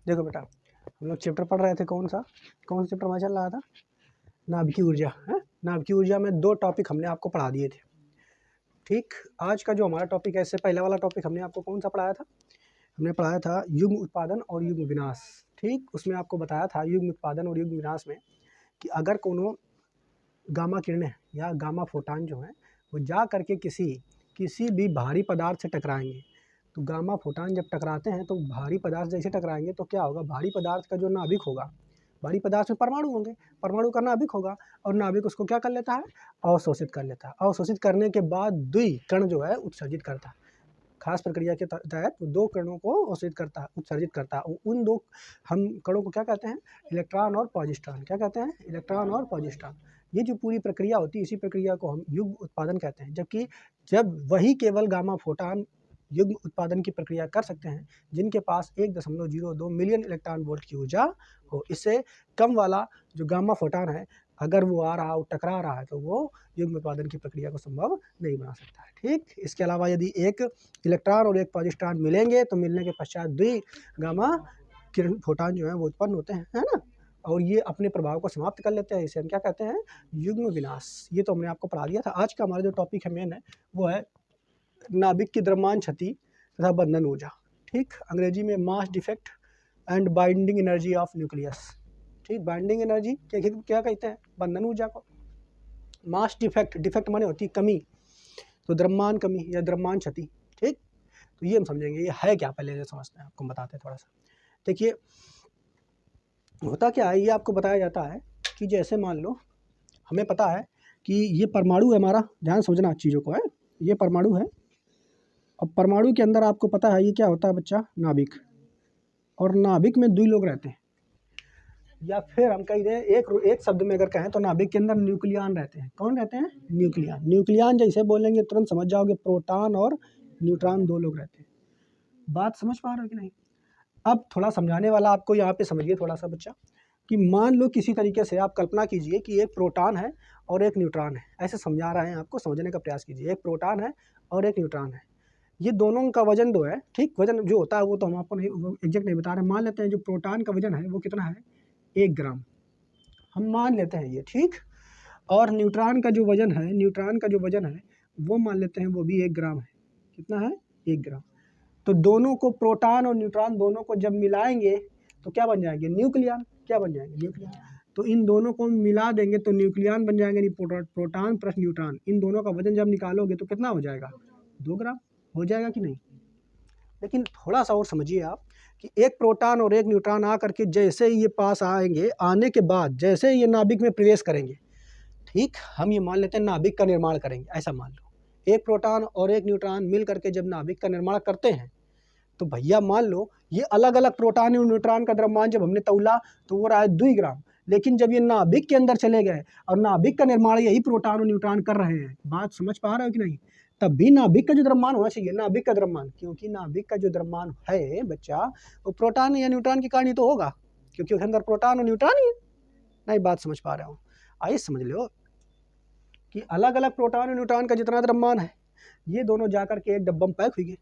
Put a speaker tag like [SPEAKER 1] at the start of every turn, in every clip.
[SPEAKER 1] देखो बेटा, हम लोग चैप्टर पढ़ रहे थे, कौन सा चैप्टर में चल रहा था? नाभिकीय ऊर्जा है। नाभिकीय ऊर्जा में 2 टॉपिक हमने आपको पढ़ा दिए थे। ठीक, आज का जो हमारा टॉपिक है, इससे पहले वाला टॉपिक हमने आपको कौन सा पढ़ाया था? हमने पढ़ाया था युग्म उत्पादन और युग्म विनाश। ठीक, उसमें आपको बताया था युग्म उत्पादन और युग्म विनाश में कि अगर कोनो गामा किरणें या गामा फोटान जो है वो जा करके किसी भी भारी पदार्थ से टकराएंगे, तो गामा फोटान जब टकराते हैं तो भारी पदार्थ जैसे टकराएंगे तो क्या होगा? भारी पदार्थ का जो नाभिक होगा, भारी पदार्थ में परमाणु होंगे, परमाणु का नाभिक होगा और नाभिक उसको क्या कर लेता है? अवशोषित कर लेता है। अवशोषित करने के बाद द्वि कण जो है उत्सर्जित करता है। खास प्रक्रिया के तहत 2 कणों को अवशोषित करता है, उत्सर्जित करता है। उन 2 हम कणों को क्या कहते हैं? इलेक्ट्रॉन और पॉजिट्रॉन। क्या कहते हैं? इलेक्ट्रॉन और पॉजिट्रॉन। ये जो पूरी प्रक्रिया होती है, इसी प्रक्रिया को हम युग्म उत्पादन कहते हैं। जबकि जब वही केवल गामा फोटान युग्म उत्पादन की प्रक्रिया कर सकते हैं जिनके पास 1.02 मिलियन इलेक्ट्रॉन वोल्ट की ऊर्जा हो। इससे कम वाला जो गामा फोटान है, अगर वो आ रहा हो, टकरा रहा है, तो वो युग्म उत्पादन की प्रक्रिया को संभव नहीं बना सकता है। ठीक, इसके अलावा यदि एक इलेक्ट्रॉन और एक पॉजिट्रॉन मिलेंगे तो मिलने के पश्चात द्वि गामा किरण फोटान जो है वो उत्पन्न होते हैं, है ना, और ये अपने प्रभाव को समाप्त कर लेते हैं। इसे हम क्या कहते हैं? युग्म विनाश। ये तो हमने आपको पढ़ा दिया था। आज का हमारा जो टॉपिक है मेन है वो है नाभिक की द्रव्यमान क्षति तथा बंधन ऊर्जा। ठीक, अंग्रेजी में mass defect and binding energy of nucleus. ठीक, बाइंडिंग एनर्जी क्या कहते हैं? बंधन ऊर्जा को। मास डिफेक्ट माने होती है कमी, तो द्रव्यमान कमी या द्रव्यमान क्षति। ठीक, तो ये हम समझेंगे ये है क्या, पहले समझते हैं, आपको बताते हैं थोड़ा सा। देखिए होता क्या है, ये आपको बताया जाता है कि जैसे मान लो हमें पता है कि ये परमाणु है हमारा, ध्यान समझना चीज़ों को है, ये परमाणु है। अब परमाणु के अंदर आपको पता है ये क्या होता है बच्चा? नाभिक। और नाभिक में 2 लोग रहते हैं, या फिर हम कह दें एक शब्द में अगर कहें तो नाभिक के अंदर न्यूक्लियन रहते हैं। कौन रहते हैं? न्यूक्लियन जैसे बोलेंगे तुरंत समझ जाओगे, प्रोटॉन और न्यूट्रॉन 2 लोग रहते हैं। बात समझ पा रहे हो कि नहीं? अब थोड़ा समझाने वाला आपको यहाँ पे समझिए थोड़ा सा बच्चा, कि मान लो किसी तरीके से आप कल्पना कीजिए कि एक प्रोटॉन है और एक न्यूट्रॉन है। ऐसे समझा रहे हैं आपको, समझने का प्रयास कीजिए। एक प्रोटॉन है और एक न्यूट्रॉन है, ये दोनों का वजन 2 है। ठीक, वजन जो होता है वो तो हम आपको नहीं एग्जैक्ट नहीं बता रहे। मान लेते हैं जो प्रोटॉन का वजन है वो कितना है? 1 ग्राम, हम मान लेते हैं ये। ठीक, और न्यूट्रॉन का जो वजन है वो मान लेते हैं वो भी 1 ग्राम है। कितना है? 1 ग्राम। तो दोनों को, प्रोटॉन और न्यूट्रॉन दोनों को जब मिलाएंगे तो क्या बन जाएंगे? न्यूक्लियन। क्या बन जाएंगे? न्यूक्लियन। तो इन दोनों को मिला देंगे तो न्यूक्लियन बन जाएंगे। प्रोटॉन प्लस न्यूट्रॉन, इन दोनों का वजन जब निकालोगे तो कितना हो जाएगा? 2 ग्राम हो जाएगा कि नहीं? लेकिन थोड़ा सा और समझिए आप कि एक प्रोटॉन और एक न्यूट्रॉन आकर के जैसे ही ये पास आएंगे, आने के बाद जैसे ही ये नाभिक में प्रवेश करेंगे, ठीक, हम ये मान लेते हैं नाभिक का निर्माण करेंगे। ऐसा मान लो एक प्रोटॉन और एक न्यूट्रॉन मिल करके जब नाभिक का निर्माण करते हैं तो भैया मान लो ये अलग अलग प्रोटॉन और न्यूट्रॉन का द्रव्यमान जब हमने तौला तो वो रहा है 2 ग्राम। लेकिन जब ये नाभिक के अंदर चले गए और नाभिक का निर्माण यही प्रोटॉन और न्यूट्रॉन कर रहे हैं, बात समझ पा रहे हो कि नहीं? तब भी नाभिक का जो द्रव्यमान होना चाहिए, नाभिक का द्रव्यमान, क्योंकि नाभिक का जो द्रव्यमान है बच्चा वो प्रोटॉन या न्यूट्रॉन के कारण ही तो होगा, क्योंकि उसके अंदर प्रोटॉन और न्यूट्रॉन ही है। नहीं, बात समझ पा रहे हो? आइए समझ लो कि अलग अलग प्रोटॉन और न्यूट्रॉन का जितना द्रव्यमान है ये दोनों जाकर के एक डब्बा में पैक हुई गए।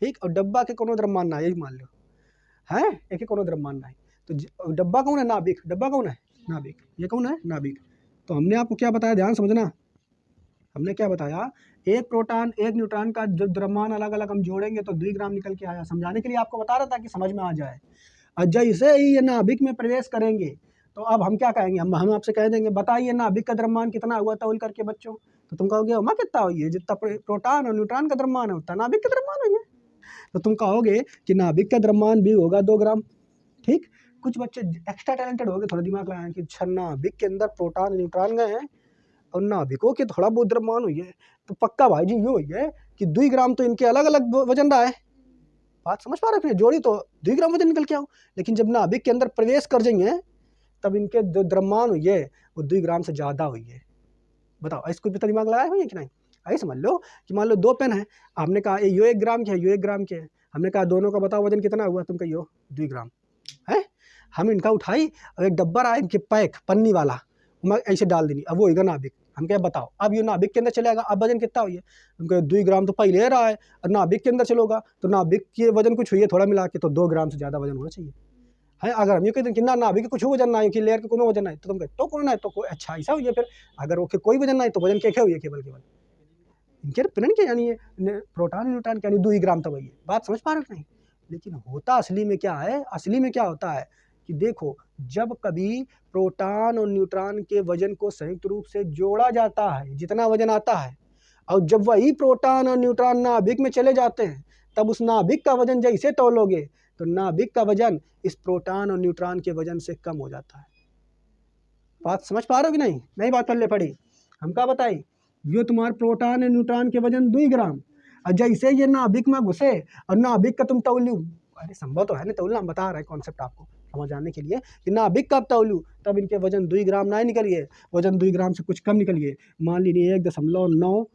[SPEAKER 1] ठीक, और डब्बा के कोनो द्रव्यमान ना, यही मान लो है, एक कोनो द्रव्यमान ना है। तो डब्बा कौन है? नाभिक। डब्बा कौन है? नाभिक। ये कौन है? नाभिक। तो हमने आपको क्या बताया, ध्यान समझना। हमने क्या बताया? एक प्रोटॉन एक न्यूट्रॉन का जो द्रव्यमान अलग अलग हम जोड़ेंगे तो 2 ग्राम निकल के आया। समझाने के लिए आपको बता रहा था कि समझ में आ जाए। और जैसे ही ये नाभिक में प्रवेश करेंगे तो अब हम क्या कहेंगे? हम आपसे कह देंगे बताइए नाभिक का द्रव्यमान कितना हुआ तौल करके बच्चों। तो तुम कहोगे अम्मा कितना हुई है? जितना प्रोटॉन और न्यूट्रॉन का द्रव्यमान है उतना नाभिक का द्रव्यमान हुई है। तो तुम कहोगे कि नाभिक का द्रव्यमान भी होगा 2 ग्राम। ठीक, कुछ बच्चे एक्स्ट्रा टैलेंटेड हो गए, थोड़ा दिमाग लगाएं कि अच्छा नाभिक के अंदर प्रोटॉन न्यूट्रॉन गए हैं और नाभिकों के थोड़ा बहुत द्रव्यमान हुई है, तो पक्का भाई जी ये हुई है कि 2 ग्राम तो इनके अलग अलग वजन रहा है। बात समझ पा रहे हैं? जोड़ी तो 2 ग्राम वजन निकल के आओ, लेकिन जब नाभिक के अंदर प्रवेश कर जाएंगे तब इनके जो द्रव्यमान हुई है वो 2 ग्राम से ज़्यादा हुई है। बताओ, इसको भी तो दिमाग लगाया हुई है कि नहीं? आइए समझ लो कि मान लो 2 पेन है, आपने कहा यो 1 ग्राम के है, यो 1 ग्राम के है। हमने कहा दोनों का बताओ वजन कितना हुआ? तुम कहियो 2 ग्राम है। हम इनका उठाई और एक डब्बा रहा इनके पैक पन्नी वाला, मैं ऐसे डाल देनी, अब वो होगा नाभिक, हम क्या बताओ, अब ये नाभिक के अंदर चलेगा, अब वजन कितना हुई है, हमको 2 ग्राम तो पहले रहा है, और नाभिक के अंदर चलोगा तो नाभिक के वजन कुछ हुई है थोड़ा मिला के, तो 2 ग्राम से ज़्यादा वजन होना चाहिए है। अगर हम ये कहते हैं कि ना नाभिक के कुछ वजन ना है कि लेयर के कोनो वजन नहीं, तो तुम कहते तो कौन है, तो कोई अच्छा ऐसा हुई है फिर, अगर वो कोई वजन नहीं तो वजन क्या हुई है, केवल इनके प्रण के यानी प्रोटॉन न्यूट्रॉन के यानी 2 ही ग्राम तक वही है। बात समझ पा रहे हो नहीं? लेकिन होता असली में क्या है, असली में क्या होता है कि देखो, जब कभी प्रोटॉन और न्यूट्रॉन के वजन को संयुक्त रूप से जोड़ा जाता है, जितना वजन आता है, और जब वही प्रोटॉन और न्यूट्रॉन नाभिक में चले जाते हैं, तब उस नाभिक का वजन जैसे तौलोगे तो नाभिक का वजन इस प्रोटॉन और न्यूट्रॉन के वजन से कम हो जाता है। बात समझ पा रहे हो कि नहीं? नई बात पहले पढ़ी, हम क्या बताई, ये तुम्हारे प्रोटॉन और न्यूट्रॉन के वजन 2 ग्राम, और जैसे ये नाभिक में घुसे और नाभिक का तुम तौलू, अरे संभव तो है नहीं तौलना, हम बता रहे हैं कॉन्सेप्ट आपको समझ आने के लिए कि नाभिक कब तौलू, तब इनके वजन 2 ग्राम ना निकलिए, वजन 2 ग्राम से कुछ कम निकलिए, मान लीजिए 1.9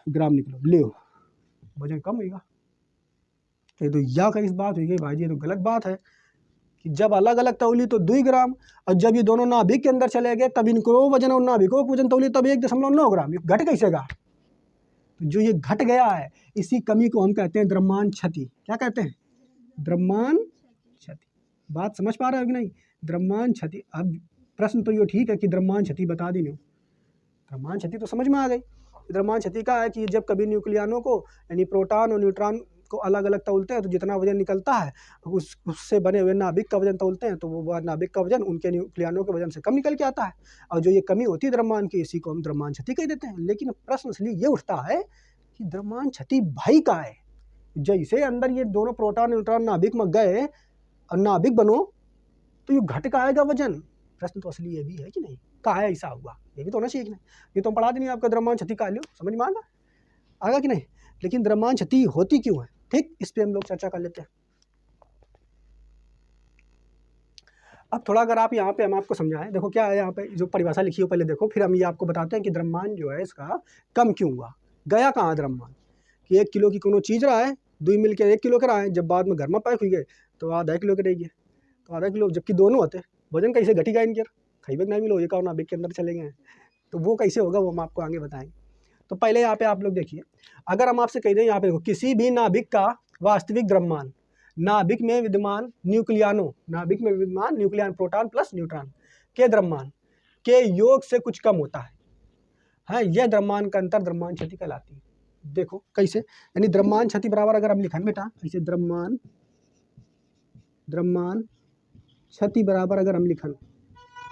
[SPEAKER 1] ग्राम निकलो, ले वजन कम होगा। तो या कहीं इस बात हुई गई भाई जी, ये तो गलत बात है कि जब अलग अलग तौली तो 2 ग्राम, और जब ये दोनों नाभिक के अंदर चले गए तब इनको वजन और नाभिकों को वजन तौली तब 1.9 ग्राम, ये घट कैसे गा? तो जो ये घट गया है, इसी कमी को हम कहते हैं द्रव्यमान क्षति। क्या कहते हैं? द्रव्यमान क्षति। बात समझ पा रहे हो कि नहीं? द्रव्यमान क्षति। अब प्रश्न तो ये ठीक है कि द्रव्यमान क्षति बता दी नहीं, द्रव्यमान क्षति तो समझ में आ गई। द्रव्यमान क्षति का है कि जब कभी न्यूक्लियनों को यानी प्रोटॉन और न्यूट्रॉन को अलग अलग तौलते हैं तो जितना वजन निकलता है उससे बने हुए नाभिक का वजन तौलते हैं, तो वो नाभिक का वजन उनके न्यूक्लियनों के वजन से कम निकल के आता है, और जो ये कमी होती है द्रव्यमान की, इसी को हम द्रव्यमान क्षति कह देते हैं। लेकिन प्रश्न इसलिए ये उठता है कि द्रव्यमान क्षति भाई का है, जैसे अंदर ये दोनों प्रोटॉन न्यूट्रॉन नाभिक में गए और नाभिक बनो तो ये घट का आएगा वजन। प्रश्न तो असली ये भी है कि नहीं, का है ऐसा हुआ, ये भी तो होना चाहिए कि नहीं? ये तो पढ़ा देनी आपका द्रव्यमान क्षति का लो, समझ में आगा कि नहीं? लेकिन द्रव्यमान क्षति होती क्यों है, ठीक, इस पे हम लोग चर्चा कर लेते हैं। अब थोड़ा अगर आप यहाँ पे हम आपको समझाएं, देखो क्या है यहाँ पे जो परिभाषा लिखी हो पहले देखो, फिर हम ये आपको बताते हैं कि द्रव्यमान जो है इसका कम क्यों हुआ, गया कहाँ द्रव्यमान, कि 1 किलो की कोनो चीज़ रहा है, 2 मिल के 1 किलो के रहा है, जब बाद में घर में पैक हुई गए तो आधा किलो के रह गए, तो आधा किलो, जबकि दोनों होते वजन कैसे घटेगा इनके, खैबे नहीं मिलो, एक और नाभिक के अंदर चले गए, तो वो कैसे होगा वो हम आपको आगे बताएंगे। तो पहले यहाँ पे आप लोग देखिए, अगर हम आपसे कह दें यहाँ पे देखो, किसी भी नाभिक का वास्तविक द्रव्यमान नाभिक में विद्यमान न्यूक्लियनों, नाभिक में विद्यमान न्यूक्लियन प्रोटॉन प्लस न्यूट्रॉन के द्रव्यमान के योग से कुछ कम होता है, हाँ, यह द्रव्यमान का अंतर द्रव्यमान क्षति कहलाती है। देखो कैसे, यानी द्रव्यमान क्षति बराबर अगर हम लिखें बेटा ऐसे, द्रव्यमान क्षति बराबर अगर हम लिखें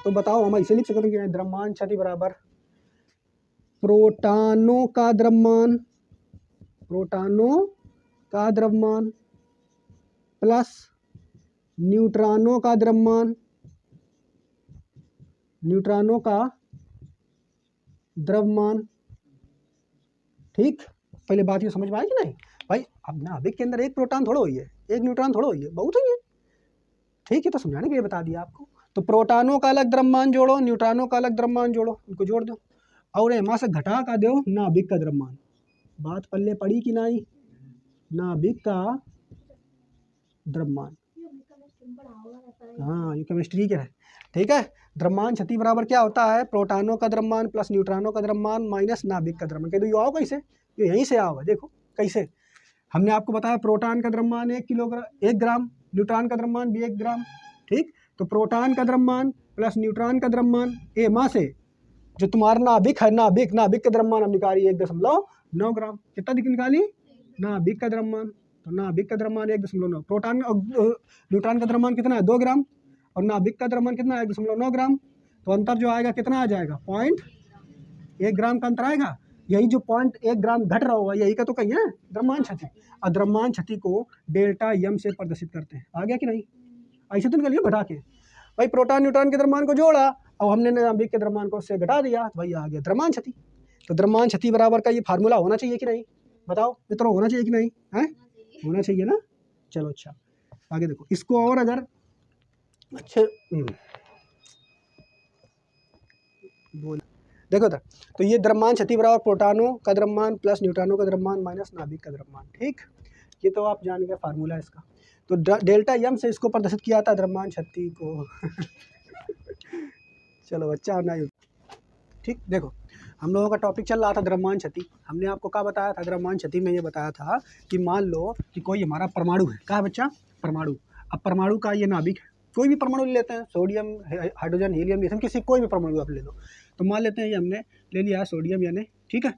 [SPEAKER 1] तो बताओ हम ऐसे लिख सकते हैं, द्रव्यमान क्षति बराबर प्रोटॉनों का द्रव्यमान प्लस न्यूट्रॉनों का द्रव्यमान, ठीक। पहले बात ये समझ में आई कि नहीं भाई? अब नाभिक के अंदर एक प्रोटॉन थोड़ा हुई है, एक न्यूट्रॉन थोड़ा हुई है, बहुत हुई है, ठीक है, तो समझाने के लिए बता दिया आपको। तो प्रोटॉनों का अलग द्रव्यमान जोड़ो, न्यूट्रॉनों का अलग द्रव्यमान जोड़ो, उनको जोड़ दो, और यहाँ से घटा का दो नाभिक का द्रव्यमान। बात पल्ले पड़ी कि नहीं? नाभिक का द्रव्यमान, हाँ ये केमिस्ट्री के है, ठीक है। द्रव्यमान क्षति बराबर क्या होता है, प्रोटॉनों का द्रव्यमान प्लस न्यूट्रॉनों का द्रव्यमान माइनस नाभिक का द्रव्यमान। कह दो ये आओ कैसे, ये यहीं से आओ, देखो कैसे। हमने आपको बताया प्रोटॉन का द्रव्यमान 1 ग्राम, न्यूट्रॉन का द्रव्यमान भी 1 ग्राम, ठीक। तो प्रोटॉन का द्रव्यमान प्लस न्यूट्रॉन का द्रव्यमान, ए माँ से जो तुम्हारा नाभिक है, नाभिक का द्रव्यमान हम निकाली 1.9 ग्राम, कितना निकाली नाभिक का द्रव्यमान, तो नाभिक का द्रव्यमान 1.9, प्रोटॉन न्यूट्रॉन का द्रव्यमान कितना है 2 ग्राम, और नाभिक का द्रव्यमान कितना है 1.9 ग्राम, तो अंतर जो आएगा कितना आ जाएगा 0.1 ग्राम का अंतर आएगा। यही जो 0.1 ग्राम घट रहा होगा यही का तो कहीं है द्रव्यमान क्षति, और द्रव्यमान क्षति को डेल्टा यम से प्रदर्शित करते हैं। आ गया कि नहीं? ऐसे तो निकलिए घटा के, भाई प्रोटॉन न्यूट्रॉन के द्रव्यमान को जोड़ा और हमने नाभिक के द्रव्यमान को उससे घटा दिया, तो भाई आ गया द्रव्यमान क्षति। तो द्रव्यमान क्षति बराबर का ये फार्मूला होना चाहिए कि नहीं, बताओ मित्रों, होना चाहिए कि नहीं है? होना चाहिए ना। चलो अच्छा आगे देखो इसको, और अगर अच्छे बोल देखो तो ये द्रव्यमान क्षति बराबर प्रोटॉनों का द्रव्यमान प्लस न्यूट्रॉनों का द्रव्यमान माइनस नाभिक का द्रव्यमान, ठीक। ये तो आप जान गए फार्मूला इसका। तो डेल्टा यम से इसको प्रदर्शित किया था द्रव्यमान क्षति को चलो बच्चा होना, ठीक। ठीक, देखो हम लोगों का टॉपिक चल रहा था द्रव्यमान क्षति। हमने आपको क्या बताया था? द्रव्यमान क्षति में ये बताया था कि मान लो कि कोई हमारा परमाणु है। क्या है बच्चा? परमाणु। अब परमाणु का ये नाभिक है, कोई भी परमाणु ले लेते हैं, सोडियम, हाइड्रोजन, हीलियम, लिथियम, किसी कोई भी परमाणु आप ले लो। तो मान लेते हैं ये हमने ले लिया सोडियम यानी, ठीक है,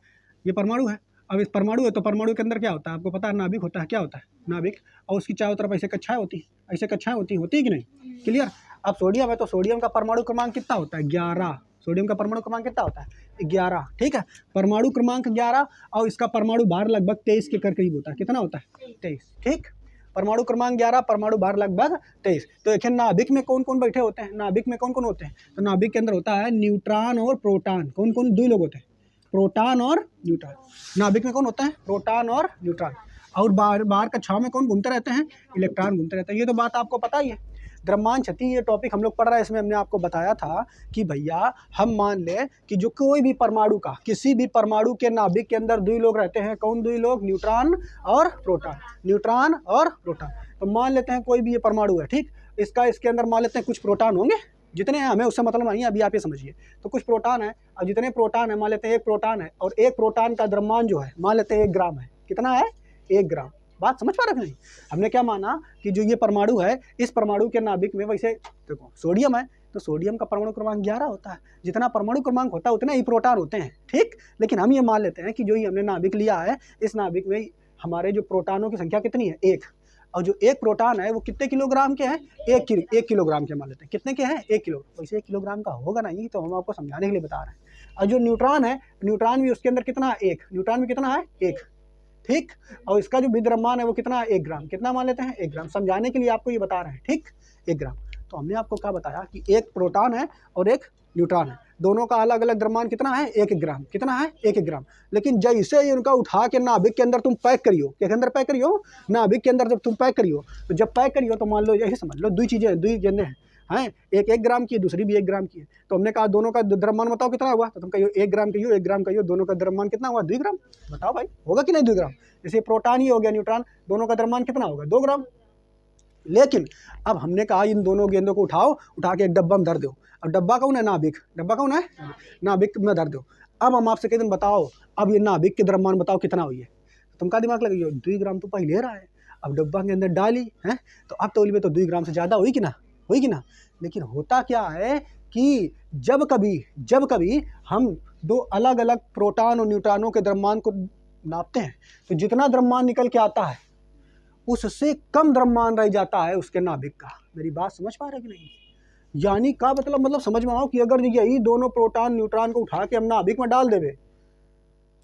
[SPEAKER 1] ये परमाणु है। अब इस परमाणु है तो परमाणु के अंदर क्या होता है? आपको पता है नाभिक होता है। क्या होता है? नाभिक। और उसकी चारों तरफ ऐसे कक्षाएं होती हैं, ऐसे कक्षाएं होती है कि नहीं? क्लियर। अब सोडियम है तो सोडियम का परमाणु क्रमांक कितना होता है? 11। सोडियम का परमाणु क्रमांक कितना होता है? 11। ठीक है, परमाणु क्रमांक 11 और इसका परमाणु भार लगभग 23 के करीब होता है। कितना होता है? 23। ठीक, परमाणु क्रमांक 11, परमाणु भार लगभग 23। तो देखिए नाभिक में कौन कौन बैठे होते हैं? नाभिक में कौन कौन होते हैं? तो नाभिक के अंदर होता है न्यूट्रॉन और प्रोटॉन। कौन कौन? दो लोग होते हैं, प्रोटॉन और न्यूट्रॉन। नाभिक में कौन होता है? प्रोटॉन और न्यूट्रॉन। और बाहर कक्षाओं में कौन घूमते रहते हैं? इलेक्ट्रॉन घूमते रहते हैं। ये तो बात आपको पता ही है। द्रव्यमान क्षति ये टॉपिक हम लोग पढ़ रहे हैं, इसमें हमने आपको बताया था कि भैया हम मान ले कि जो कोई भी परमाणु का, किसी भी परमाणु के नाभिक के अंदर दो लोग रहते हैं। कौन दो लोग? न्यूट्रॉन और प्रोटॉन। न्यूट्रॉन और प्रोटॉन। तो मान लेते हैं कोई भी ये परमाणु है, ठीक, इसके अंदर मान लेते हैं कुछ प्रोटॉन होंगे, जितने हैं हमें उससे मतलब नहीं है, अभी आप ये समझिए। तो कुछ प्रोटॉन है और जितने प्रोटॉन है मान लेते हैं एक प्रोटॉन है, और एक प्रोटॉन का द्रव्यमान जो है मान लेते हैं 1 ग्राम है। कितना है? 1 ग्राम। बात समझ पा रहे हैं नहीं? हमने क्या माना कि जो ये परमाणु है, इस परमाणु के नाभिक में वैसे देखो सोडियम है तो सोडियम का परमाणु क्रमांक 11 होता है। जितना परमाणु क्रमांक होता है उतने ही प्रोटॉन होते हैं, ठीक। लेकिन हम ये मान लेते हैं कि जो ये हमने नाभिक लिया है, इस नाभिक में हमारे जो प्रोटॉनों की संख्या कितनी है? 1। और जो एक प्रोटॉन है वो कितने किलोग्राम के हैं? 1 किलोग्राम के मान लेते हैं। कितने के हैं? 1 किलो। वैसे 1 किलोग्राम का होगा नहीं, तो हम आपको समझाने के लिए बता रहे हैं। और जो न्यूट्रॉन है, न्यूट्रॉन भी उसके अंदर कितना है? 1। न्यूट्रॉन में कितना है? 1, ठीक। और इसका जो द्रव्यमान है वो कितना है? 1 ग्राम। कितना मान लेते हैं? 1 ग्राम। समझाने के लिए आपको ये बता रहे हैं, ठीक, 1 ग्राम। तो हमने आपको क्या बताया कि एक प्रोटॉन है और एक न्यूट्रॉन है, दोनों का अलग अलग द्रव्यमान कितना है? 1 ग्राम। कितना है? 1 ग्राम। लेकिन जैसे ही उनका उठा के नाभिक के अंदर तुम पैक करियो, के अंदर पैक करियो, नाभिक के अंदर जब तुम पैक करियो, तो जब पैक करियो तो मान लो यही समझ लो दो चीज़ें, दो जने हैं, एक 1 ग्राम की है, दूसरी भी 1 ग्राम की है। तो हमने कहा दोनों का द्रव्यमान बताओ कितना हुआ? तो तुम कहियो 1 ग्राम कहियो, 1 ग्राम कहियो, दोनों का द्रव्यमान कितना हुआ? 2 ग्राम। बताओ भाई, होगा कि नहीं 2 ग्राम? जैसे प्रोटॉन ही हो गया, न्यूट्रॉन, दोनों का द्रव्यमान कितना होगा? 2 ग्राम। लेकिन अब हमने कहा इन दोनों गेंदों को उठा के एक डब्बा में धर दो। अब डब्बा कौन है? नाभिक। डब्बा कौन है? नाभिक में धर दो। अब हम आपसे कहते हैं बताओ अब ये नाभिक के द्रव्यमान बताओ कितना हुई है? तुम का दिमाग लगे? 2 ग्राम तो पहले रहा है, अब डब्बा के अंदर डाली है तो अब तौल में तो 2 ग्राम से ज़्यादा हुई कि ना? हुई कि ना? लेकिन होता क्या है कि जब कभी हम दो अलग अलग प्रोटॉन और न्यूट्रॉनों के द्रव्यमान को नापते हैं, तो जितना द्रव्यमान निकल के आता है उससे कम द्रव्यमान रह जाता है उसके नाभिक का। मेरी बात समझ पा रहे कि नहीं? यानी का मतलब समझ में आओ कि अगर यही दोनों प्रोटॉन न्यूट्रॉन को उठा के हम नाभिक में डाल देवे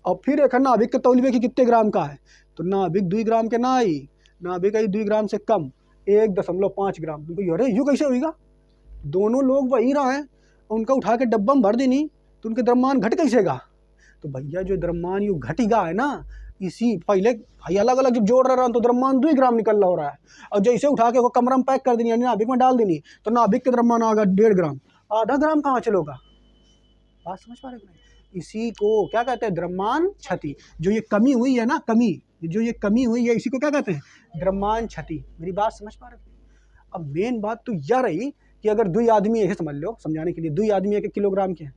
[SPEAKER 1] और फिर एक नाभिक के तौलिए की कितने ग्राम का है, तो नाभिक 2 ग्राम के ना ही, नाभिक है 2 ग्राम से कम, 1.5 ग्राम। अरे यूँ कैसे होगा? दोनों लोग वही रहे उनका उठा के डब्बा में भर देनी, तो उनके द्रव्यमान घट कैसेगा? तो भैया जो द्रव्यमान यू घटेगा है ना, इसी पहले भाई अलग अलग जब जोड़ रहा तो द्रव्यमान 2 ग्राम निकल रहा हो रहा है, और जैसे उठा के वो कमरा में पैक कर देनी यानी नाभिक में डाल देनी, तो नाभिक के द्रव्यमान आ गया 1.5 ग्राम। आधा ग्राम कहाँ चलोगा? बात समझ पा रहे हैं? इसी को क्या कहते हैं? द्रव्यमान क्षति। जो ये कमी हुई है ना, जो ये कमी हुई है, इसी को क्या कहते हैं? द्रव्यमान क्षति। मेरी बात समझ पा रहे हैं? अब मेन बात तो यह रही कि अगर 2 आदमी है, समझ लो समझाने के लिए, 2 आदमी 1 किलोग्राम के हैं,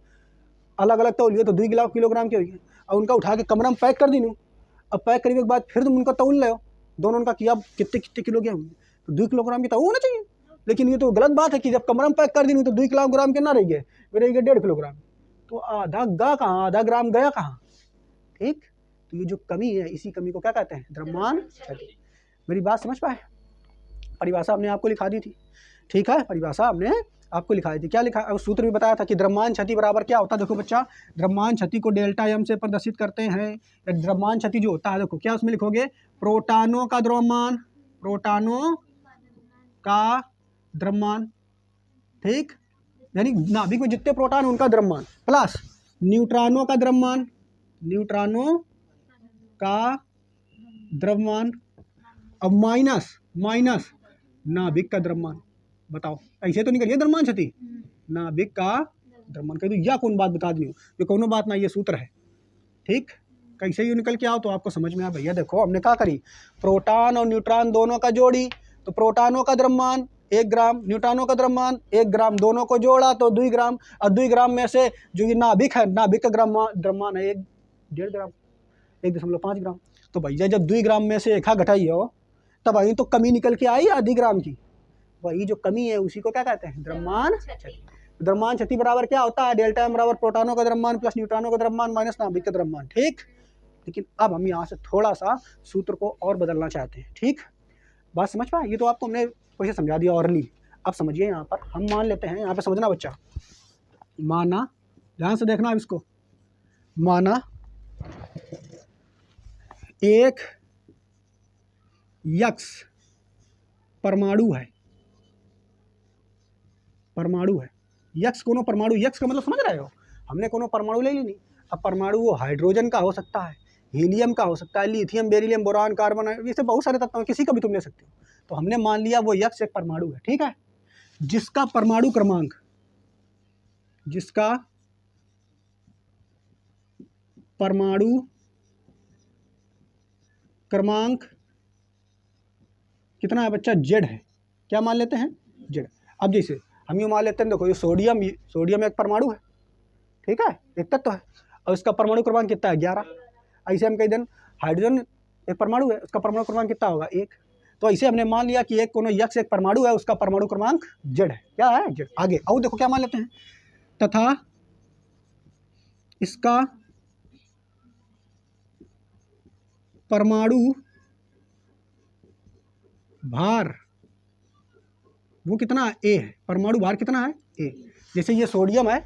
[SPEAKER 1] अलग अलग तौल लिए तो 2 किलोग्राम के हुई, और उनका उठा के कमरा में पैक कर दी। अब पैक करने के बाद फिर तुम उनका तौल लो, दोनों उनका किया कितने किलो के होंगे, तो 2 किलोग्राम की तो होना चाहिए। लेकिन ये तो गलत बात है कि जब कमरा में पैक कर दी तो 2 किलोग्राम के ना रह गए, वे रह गए 1.5 किलोग्राम। तो आधा ग्राम गया कहाँ? ठीक। तो ये जो कमी है, इसी कमी को क्या कहते हैं? द्रव्यमान क्षति। मेरी बात समझ पाए? परिभाषा हमने आपको लिखा दी थी, ठीक है, परिभाषा हमने आपको लिखा दी थी। क्या लिखा? सूत्र भी बताया था कि द्रव्यमान क्षति बराबर क्या होता है। देखो बच्चा, द्रव्यमान क्षति को डेल्टा एम से प्रदर्शित करते हैं। द्रव्यमान क्षति जो होता है, देखो क्या उसमें लिखोगे? प्रोटॉनों का द्रव्यमान, प्रोटॉनों का द्रव्यमान, ठीक, यानी नाभिक में जितने प्रोटॉन उनका द्रव्यमान, प्लस न्यूट्रॉनों का द्रव्यमान, न्यूट्रॉनों का द्रव्यमान, अब माइनस नाभिक का द्रव्यमान। बताओ ऐसे तो निकलिए द्रव्यमान क्षति, नाभिक का द्रव्यमान। कह दो या कौन बात बता दी, ये कोनो बात ना, ये सूत्र है, ठीक। कैसे ही निकल के आओ तो आपको समझ में आ। भैया देखो हमने क्या करी, प्रोटॉन और न्यूट्रॉन दोनों का जोड़ी, तो प्रोटॉनों का द्रव्यमान 1 ग्राम, न्यूट्रॉनों का द्रव्यमान 1 ग्राम, दोनों को जोड़ा तो 2 ग्राम, और 2 ग्राम में से जो ये नाभिक है, नाभिक का द्रव्यमान है 1.5 ग्राम, 1.5 ग्राम। तो भैया जब 2 ग्राम में से 1 घटाई हो तब वही तो कमी निकल के आई आधी ग्राम की, वही जो कमी है उसी को क्या कहते हैं, द्रव्यमान क्षति। द्रव्यमान क्षति बराबर क्या होता है, डेल्टा एम बराबर प्रोटॉनों का द्रव्यमान प्लस न्यूट्रॉनों का द्रव्यमान माइनस नाभिक का द्रव्यमान। ठीक, लेकिन अब हम यहाँ से थोड़ा सा सूत्र को और बदलना चाहते हैं। ठीक, बात समझ पाए? ये तो आपको हमने वैसे समझा दिया ऑरली। अब समझिए, यहाँ पर हम मान लेते हैं, यहाँ पे समझना बच्चा, माना, ध्यान से देखना अब इसको, माना एक यक्स परमाणु है, परमाणु है, यक्स कोनो परमाणु, यक्स का मतलब समझ रहे हो, हमने कोनो परमाणु ले ली नहीं। अब परमाणु वो हाइड्रोजन का हो सकता है, हीलियम का हो सकता है, लिथियम, बेरिलियम, बोरान, कार्बन, ऐसे बहुत सारे तत्व हैं, किसी का भी तुम ले सकते हो। तो हमने मान लिया वो यक्स एक परमाणु है, ठीक है, जिसका परमाणु क्रमांक, जिसका परमाणु क्रमांक कितना है बच्चा, जेड है। क्या मान लेते हैं, जेड। अब जैसे हम ये मान लेते हैं, देखो ये सोडियम, सोडियम एक परमाणु है, ठीक है, एक तत्व है, और इसका परमाणु क्रमांक कितना है, 11। ऐसे हम कह दें हाइड्रोजन एक परमाणु है, उसका परमाणु क्रमांक कितना होगा, 1। तो ऐसे हमने मान लिया कि एक कोनो यक्स एक परमाणु है, उसका परमाणु क्रमांक जेड है। क्या है, जेड। आगे और देखो क्या मान लेते हैं, तथा इसका परमाणु भार वो कितना है, ए है। परमाणु भार कितना है, ए। जैसे ये सोडियम है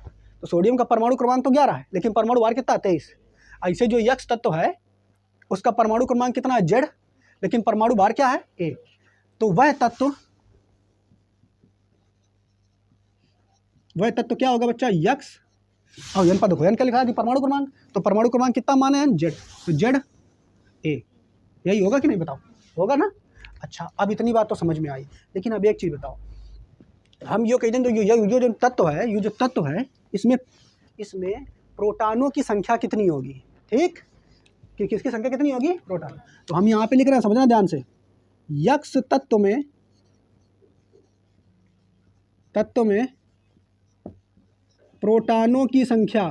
[SPEAKER 1] तो सोडियम का परमाणु क्रमांक तो 11 है, लेकिन परमाणु भार कितना है, 23। ऐसे जो यक्स तत्व है उसका परमाणु क्रमांक कितना है, जेड, लेकिन परमाणु भार क्या है, ए। तो वह तत्व क्या होगा बच्चा, यक्स, और एन पर देखो एन क्या लिखा है, परमाणु क्रमांक, तो परमाणु क्रमांक कितना माने हैं, जेड, तो जेड ए, यही होगा कि नहीं, बताओ, होगा ना। अच्छा, अब इतनी बात तो समझ में आई, लेकिन अब एक चीज़ बताओ, हम यो कहते हैं जो जो तत्व है, ये जो तत्व है, इसमें प्रोटॉनों की संख्या कितनी होगी, ठीक, कि किसकी संख्या कितनी होगी, प्रोटॉन। तो हम यहाँ पे लिख रहे हैं, समझना ध्यान से, यक्स तत्व में प्रोटॉनों की संख्या,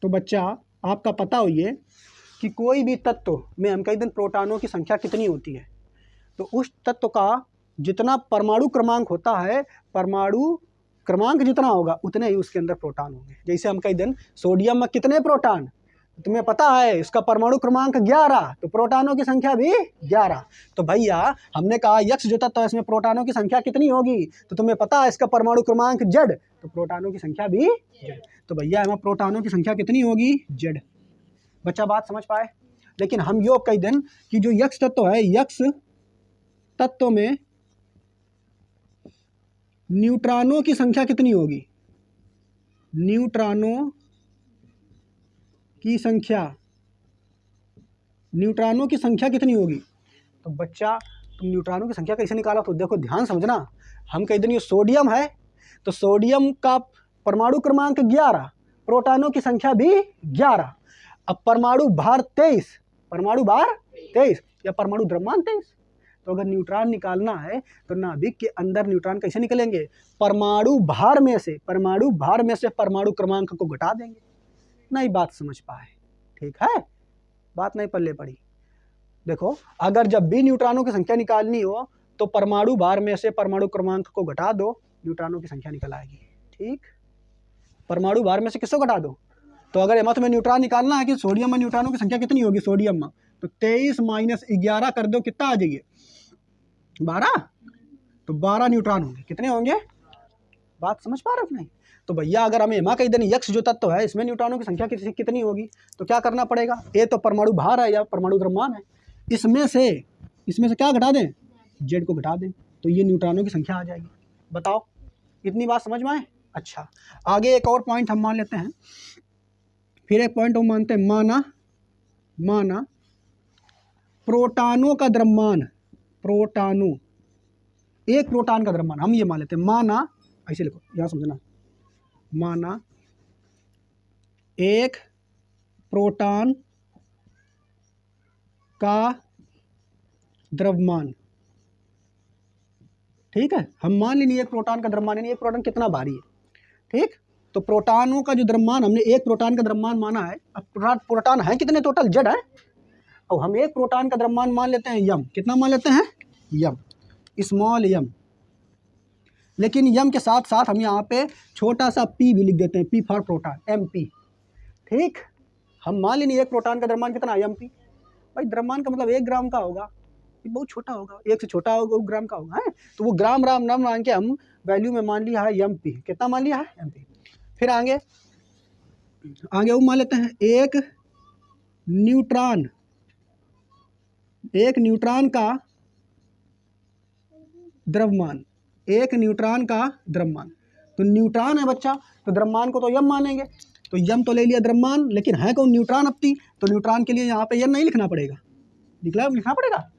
[SPEAKER 1] तो बच्चा आपका पता हो ये कि कोई भी तत्व में हम कई दिन प्रोटॉनों की संख्या कितनी होती है, तो उस तत्व का जितना परमाणु क्रमांक होता है, परमाणु क्रमांक जितना होगा उतने ही उसके अंदर प्रोटॉन होंगे। जैसे हम कई दिन सोडियम में कितने प्रोटॉन, तुम्हें पता है इसका परमाणु क्रमांक 11, तो प्रोटॉनों की संख्या भी 11। तो भैया हमने कहा यक्स जो तत्व है इसमें प्रोटॉनों की संख्या कितनी होगी, तो तुम्हें पता है इसका परमाणु क्रमांक जेड, तो प्रोटॉनों की संख्या भी जेड। तो भैया हमें प्रोटॉनों की संख्या कितनी होगी, जेड। बच्चा बात समझ पाए। लेकिन हम यो कह दें कि जो यक्स तत्व है, यक्स तत्व में न्यूट्रॉनों की संख्या कितनी होगी, न्यूट्रॉनों की संख्या कितनी होगी। तो बच्चा तुम न्यूट्रॉनों की संख्या कैसे निकाला, तो देखो ध्यान समझना, हम कह दें ये सोडियम है, तो सोडियम का परमाणु क्रमांक 11, प्रोटॉनों की संख्या भी 11। अब परमाणु भार 23, परमाणु भार 23 या परमाणु द्रव्यमान 23। तो अगर न्यूट्रॉन निकालना है तो नाभिक के अंदर न्यूट्रॉन कैसे निकलेंगे, परमाणु भार में से परमाणु क्रमांक को घटा देंगे। नहीं बात समझ पाए, ठीक है, बात नहीं पल्ले पड़ी। देखो अगर जब भी न्यूट्रॉनों की संख्या निकालनी हो तो परमाणु भार में से परमाणु क्रमांक को घटा दो, न्यूट्रॉनों की संख्या निकल आएगी। ठीक, परमाणु भार में से किसको घटा दो, तो अगर एमा तुम्हें न्यूट्रॉन निकालना है कि सोडियम में न्यूट्रॉनों की संख्या कितनी होगी, सोडियम में तो 23 माइनस 11 कर दो, कितना आ जाइए, 12। तो 12 न्यूट्रॉन होंगे, कितने होंगे, बात समझ पा रहे हो नहीं। तो भैया अगर हमें एमा कही देनी यक्स जो तत्व है इसमें न्यूट्रॉनों की संख्या कितनी होगी, तो क्या करना पड़ेगा, ए तो परमाणु भार है या परमाणु द्रव्यमान है, इसमें से क्या घटा दें, जेड को घटा दें, तो ये न्यूट्रॉनों की संख्या आ जाएगी। बताओ इतनी बात समझ में आए। अच्छा, आगे एक और पॉइंट हम मान लेते हैं, फिर एक पॉइंट हम मानते हैं, माना प्रोटॉनों का द्रव्यमान, प्रोटॉनों, एक प्रोटॉन का द्रव्यमान हम ये मान लेते हैं, माना, ऐसे लिखो यहाँ समझना, माना एक प्रोटॉन का द्रव्यमान, ठीक है। हम मान लेंगे एक प्रोटॉन का द्रव्यमान, यानी एक प्रोटॉन कितना भारी है, ठीक। तो प्रोटॉनों का जो द्रव्यमान हमने एक प्रोटॉन का द्रव्यमान माना है। अब प्रोटॉन है कितने टोटल, जेड है। और हम एक प्रोटॉन का द्रव्यमान मान लेते हैं यम, कितना मान लेते हैं, यम, स्मॉल यम। लेकिन यम के साथ साथ हम यहाँ पे छोटा सा पी भी लिख देते हैं, P for proton, M P, ठीक। हम मान लेंगे एक प्रोटॉन का द्रव्यमान कितना, एम पी। भाई द्रव्यमान का मतलब 1 ग्राम का होगा, ये बहुत छोटा होगा, 1 से छोटा होगा, 1 ग्राम का होगा, है। तो वो ग्राम राम नाम मान के हम वैल्यू में मान लिया है एम पी, कितना मान लिया है, एम पी। फिर आगे वो मान लेते हैं एक न्यूट्रॉन का द्रव्यमान, एक न्यूट्रॉन का द्रव्यमान। तो न्यूट्रॉन है बच्चा, तो द्रव्यमान को तो यम मानेंगे, तो यम तो ले लिया द्रव्यमान, लेकिन है कौन, न्यूट्रॉन अपनी, तो न्यूट्रॉन के लिए यहाँ पे यम नहीं लिखना पड़ेगा, लिखना पड़ेगा।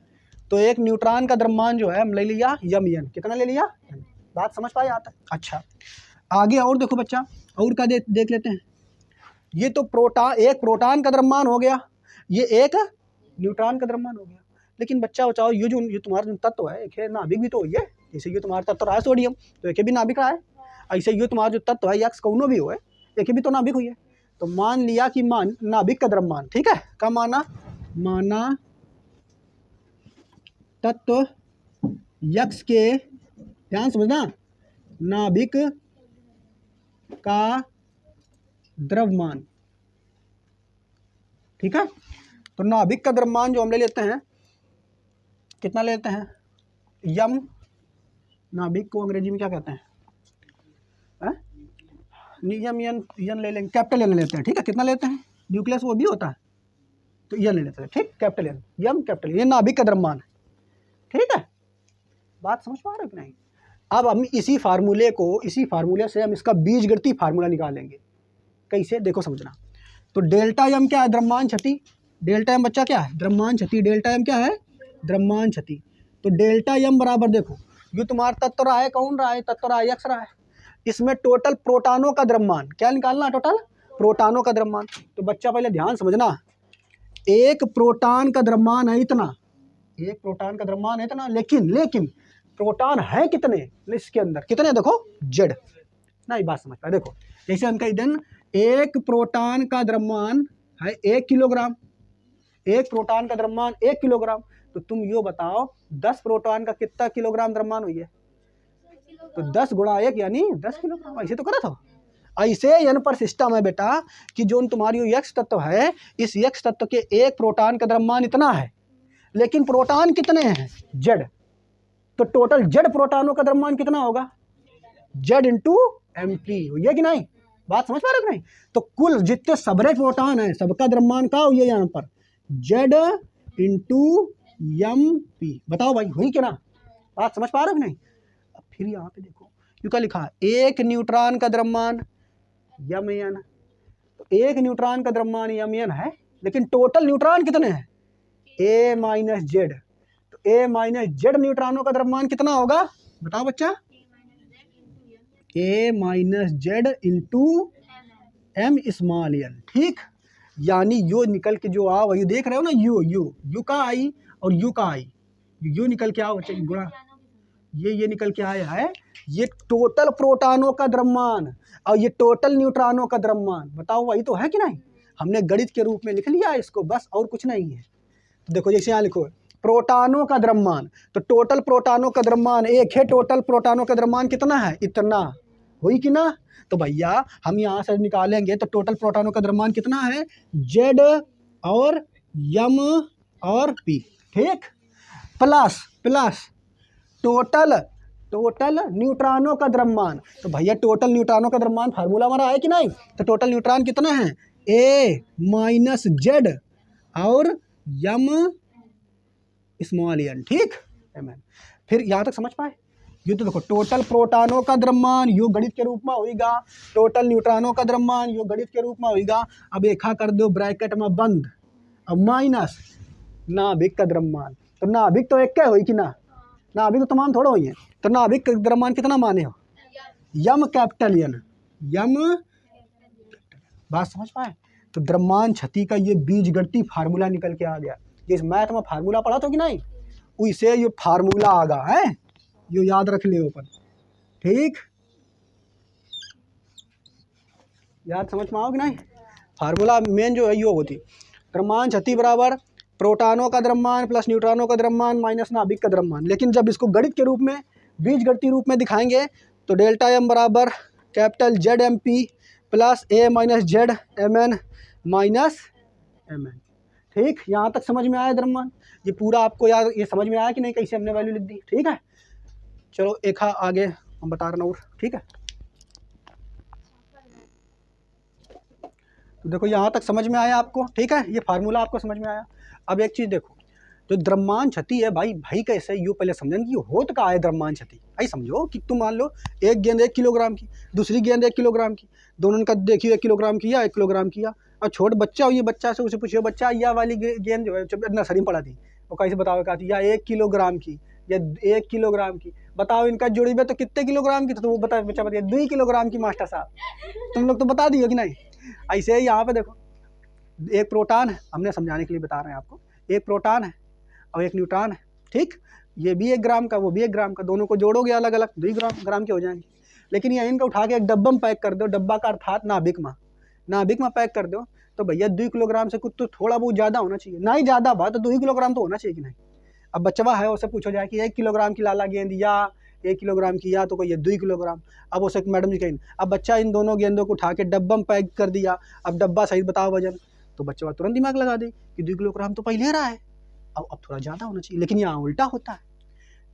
[SPEAKER 1] तो एक न्यूट्रॉन का द्रव्यमान जो है हम ले लिया यम एन, कितना ले लिया, बात समझ पाए आता है। अच्छा आगे और देखो बच्चा, और का देख लेते हैं। ये तो एक प्रोटॉन का द्रव्यमान हो गया, ये एक न्यूट्रॉन का द्रव्यमान हो गया। लेकिन बच्चा बचाओ, ये तुम्हारा जो तत्व है, एक है नाभिक भी तो है, जैसे ये तुम्हारा तत्व रहा है सोडियम, तो एक भी नाभिक रहा है। ऐसे ये तुम्हारा जो तत्व है यक्स कौनो भी हो, एक भी तो नाभिक हुई है। तो मान लिया कि नाभिक का द्रव्यमान, ठीक है, क्या माना तत्व यक्स के, ध्यान समझना, नाभिक का द्रव्यमान, ठीक है। तो नाभिक का द्रव्यमान जो हम ले लेते हैं, कितना लेते हैं, यम। नाभिक को अंग्रेजी में क्या कहते हैं, यम यन ले लेंगे, कैपिटल एन लेते हैं, ठीक है। कितना लेते हैं, न्यूक्लियस वो भी होता है, तो यन ले लेते हैं, ठीक, कैपिटल एन, यम कैपिटल, ये नाभिक का द्रव्यमान है, ठीक है। बात समझ पा रहे हो कि नहीं। अब हम इसी फार्मूले से हम इसका बीजगणितीय फार्मूला निकालेंगे। कैसे, देखो समझना। तो डेल्टा एम क्या है, द्रव्यमान क्षति। डेल्टा एम बच्चा क्या है, द्रव्यमान क्षति। डेल्टा एम क्या है, द्रव्यमान क्षति। तो डेल्टा एम बराबर, देखो ये तुम्हारा तत्व रहा है, कौन रहा है, तत्व रहा है यक्स रहा है। इसमें टोटल प्रोटॉनों का द्रव्यमान क्या निकालना, टोटल प्रोटॉनों का द्रव्यमान। तो बच्चा पहले ध्यान समझना, एक प्रोटॉन का द्रव्यमान है इतना, एक प्रोटॉन का द्रव्यमान है इतना, लेकिन प्रोटॉन है कितने इसके अंदर, कितने, देखो जेड। नहीं बात समझ पाए, देखो जैसे हम कही दिन, एक प्रोटॉन का द्रव्यमान है 1 किलोग्राम, एक प्रोटॉन का द्रव्यमान 1 किलोग्राम। तो तुम यो बताओ 10 प्रोटॉन का कितना किलोग्राम द्रव्यमान हुई है, तो 10 गुणा 1 यानी 10 किलोग्राम। ऐसे तो करा था। ऐसे एन पर सिस्टम है बेटा कि जो तुम्हारी यक्स तत्व है, इस यक्स तत्व के एक प्रोटॉन का द्रव्यमान इतना है, लेकिन प्रोटॉन कितने हैं, जेड। तो टोटल जेड प्रोटॉनों का द्रव्यमान कितना होगा, जेड इंटू एम पी, ये कि नहीं, बात समझ पा रहे हो नहीं। तो कुल जितने सबरे प्रोटॉन है सबका द्रव्यमान क्या हुई है यहाँ पर, जेड इंटू एम पी। बताओ भाई हुई क्या ना, बात समझ पा रहे हो नहीं। अब फिर यहाँ पे देखो यू क्या लिखा है, एक न्यूट्रॉन का द्रव्यमान यम एन। तो एक न्यूट्रॉन का द्रव्यमान यम एन है, लेकिन टोटल न्यूट्रॉन कितने हैं, ए माइनस जेड। तो ए माइनस जेड न्यूट्रॉनों का द्रव्यमान कितना होगा, बताओ बच्चा, A minus Z into M small N, ठीक। यानी यू निकल के जो आओ, ये देख रहे हो ना, यू का आई और यू का आई, यू निकल के आओ बच्चे गुणा, ये निकल के आया है, ये टोटल प्रोटॉनों का द्रव्यमान और ये टोटल न्यूट्रॉनों का द्रव्यमान। बताओ वही तो है कि नहीं, हमने गणित के रूप में लिख लिया इसको, बस और कुछ नहीं है। तो देखो जैसे यहाँ लिखो प्रोटॉनों का द्रव्यमान, तो टोटल प्रोटॉनों का द्रव्यमान एक है, टोटल प्रोटॉनों का द्रव्यमान कितना है, इतना, हुई कि ना। तो भैया हम यहाँ से निकालेंगे तो टोटल प्रोटॉनों का द्रव्यमान कितना है, जेड और यम और पी, ठीक, प्लस टोटल न्यूट्रॉनों का द्रव्यमान। तो भैया टोटल न्यूट्रॉनों का द्रव्यमान फार्मूला हमारा है कि नहीं। तो टोटल न्यूट्रॉन कितने हैं, ए माइनस जेड और यम स्मॉल एन, ठीक। फिर यहाँ तक समझ पाए। ये तो देखो टोटल प्रोटॉनों का द्रव्यमान यू गणित के रूप में होगा, टोटल न्यूट्रॉनों का द्रव्यमान यू गणित के रूप में होगा। अब एकहा कर दो ब्रैकेट में बंद, अब माइनस नाभिक का द्रव्यमान। तो नाभिक तो एक क्या हुई कि ना, नाभिक तो तमाम थोड़ा हुई है। तो नाभिक का द्रव्यमान कितना माने हो, यम कैपिटल एन, यम, बात समझ पाए। तो द्रव्यमान क्षति का ये बीजगणितीय फार्मूला निकल के आ गया। जिस मैथ में फार्मूला पढ़ा था कि नहीं, उसे ये फार्मूला आगा है, यो याद रख ले ऊपर। ठीक, याद समझ में आओ कि नहीं? फार्मूला मेन जो है यो होती, द्रव्यमान क्षति बराबर प्रोटॉनों का द्रव्यमान प्लस न्यूट्रॉनों का द्रव्यमान माइनस नाभिक का द्रव्यमान। लेकिन जब इसको गणित के रूप में, बीजगणितीय रूप में दिखाएंगे तो डेल्टा एम बराबर capital Z M P plus A minus Z M N minus M N. ठीक, यहाँ तक समझ में आया द्रव्यमान? ये पूरा आपको याद, ये समझ में आया कि नहीं कैसे हमने वैल्यू लिख दी? ठीक है, चलो एक आगे हम बता रहे हैं और। ठीक है, तो देखो यहाँ तक समझ में आया आपको? ठीक है, ये फार्मूला आपको समझ में आया। अब एक चीज़ देखो, जो द्रव्यमान क्षति है भाई कैसे, यू पहले समझें कि होत का है द्रव्यमान क्षति। आई समझो कि तुम मान लो एक गेंद 1 किलोग्राम की, दूसरी गेंद 1 किलोग्राम की, दोनों का देखिए 1 किलोग्राम किया 1 किलोग्राम किया। और छोट बच्चा हो, ये बच्चा से उसे पूछिए, बच्चा यह वाली गेंद जो है नर्सरी में पड़ा थी, वो कैसे बताओ क्या थी, या 1 किलोग्राम की या 1 किलोग्राम की, बताओ इनका जोड़ी में तो कितने किलोग्राम की? तो वो बता, बच्चा बताइए 2 किलोग्राम की मास्टर साहब। तुम लोग तो बता दिए कि नहीं? ऐसे ही यहाँ पे देखो, एक प्रोटॉन है, हमने समझाने के लिए बता रहे हैं आपको, एक प्रोटॉन है और एक न्यूट्रॉन है। ठीक, ये भी 1 ग्राम का, वो भी 1 ग्राम का, दोनों को जोड़ोगे अलग अलग 2 ग्राम के हो जाएंगे। लेकिन ये इनका उठा के एक डब्बा में पैक कर दो, डब्बा का अर्थात नाभिक में पैक कर दो, तो भैया 2 किलोग्राम से कुछ तो थोड़ा बहुत ज़्यादा होना चाहिए, ना ही ज़्यादा बात तो 2 किलोग्राम तो होना चाहिए कि नहीं? अब बच्चा है, उससे पूछो जाए कि 1 किलोग्राम की लाला गेंद या 1 किलोग्राम की, या तो कोई 2 किलोग्राम। अब उसे मैडम जी कहें, अब बच्चा इन दोनों गेंदों को उठा के डब्बा में पैक कर दिया, अब डब्बा सही बताओ वजन, तो बच्चा तुरंत दिमाग लगा दे कि 2 किलोग्राम तो पहले रहा है, अब थोड़ा ज़्यादा होना चाहिए। लेकिन यहाँ उल्टा होता है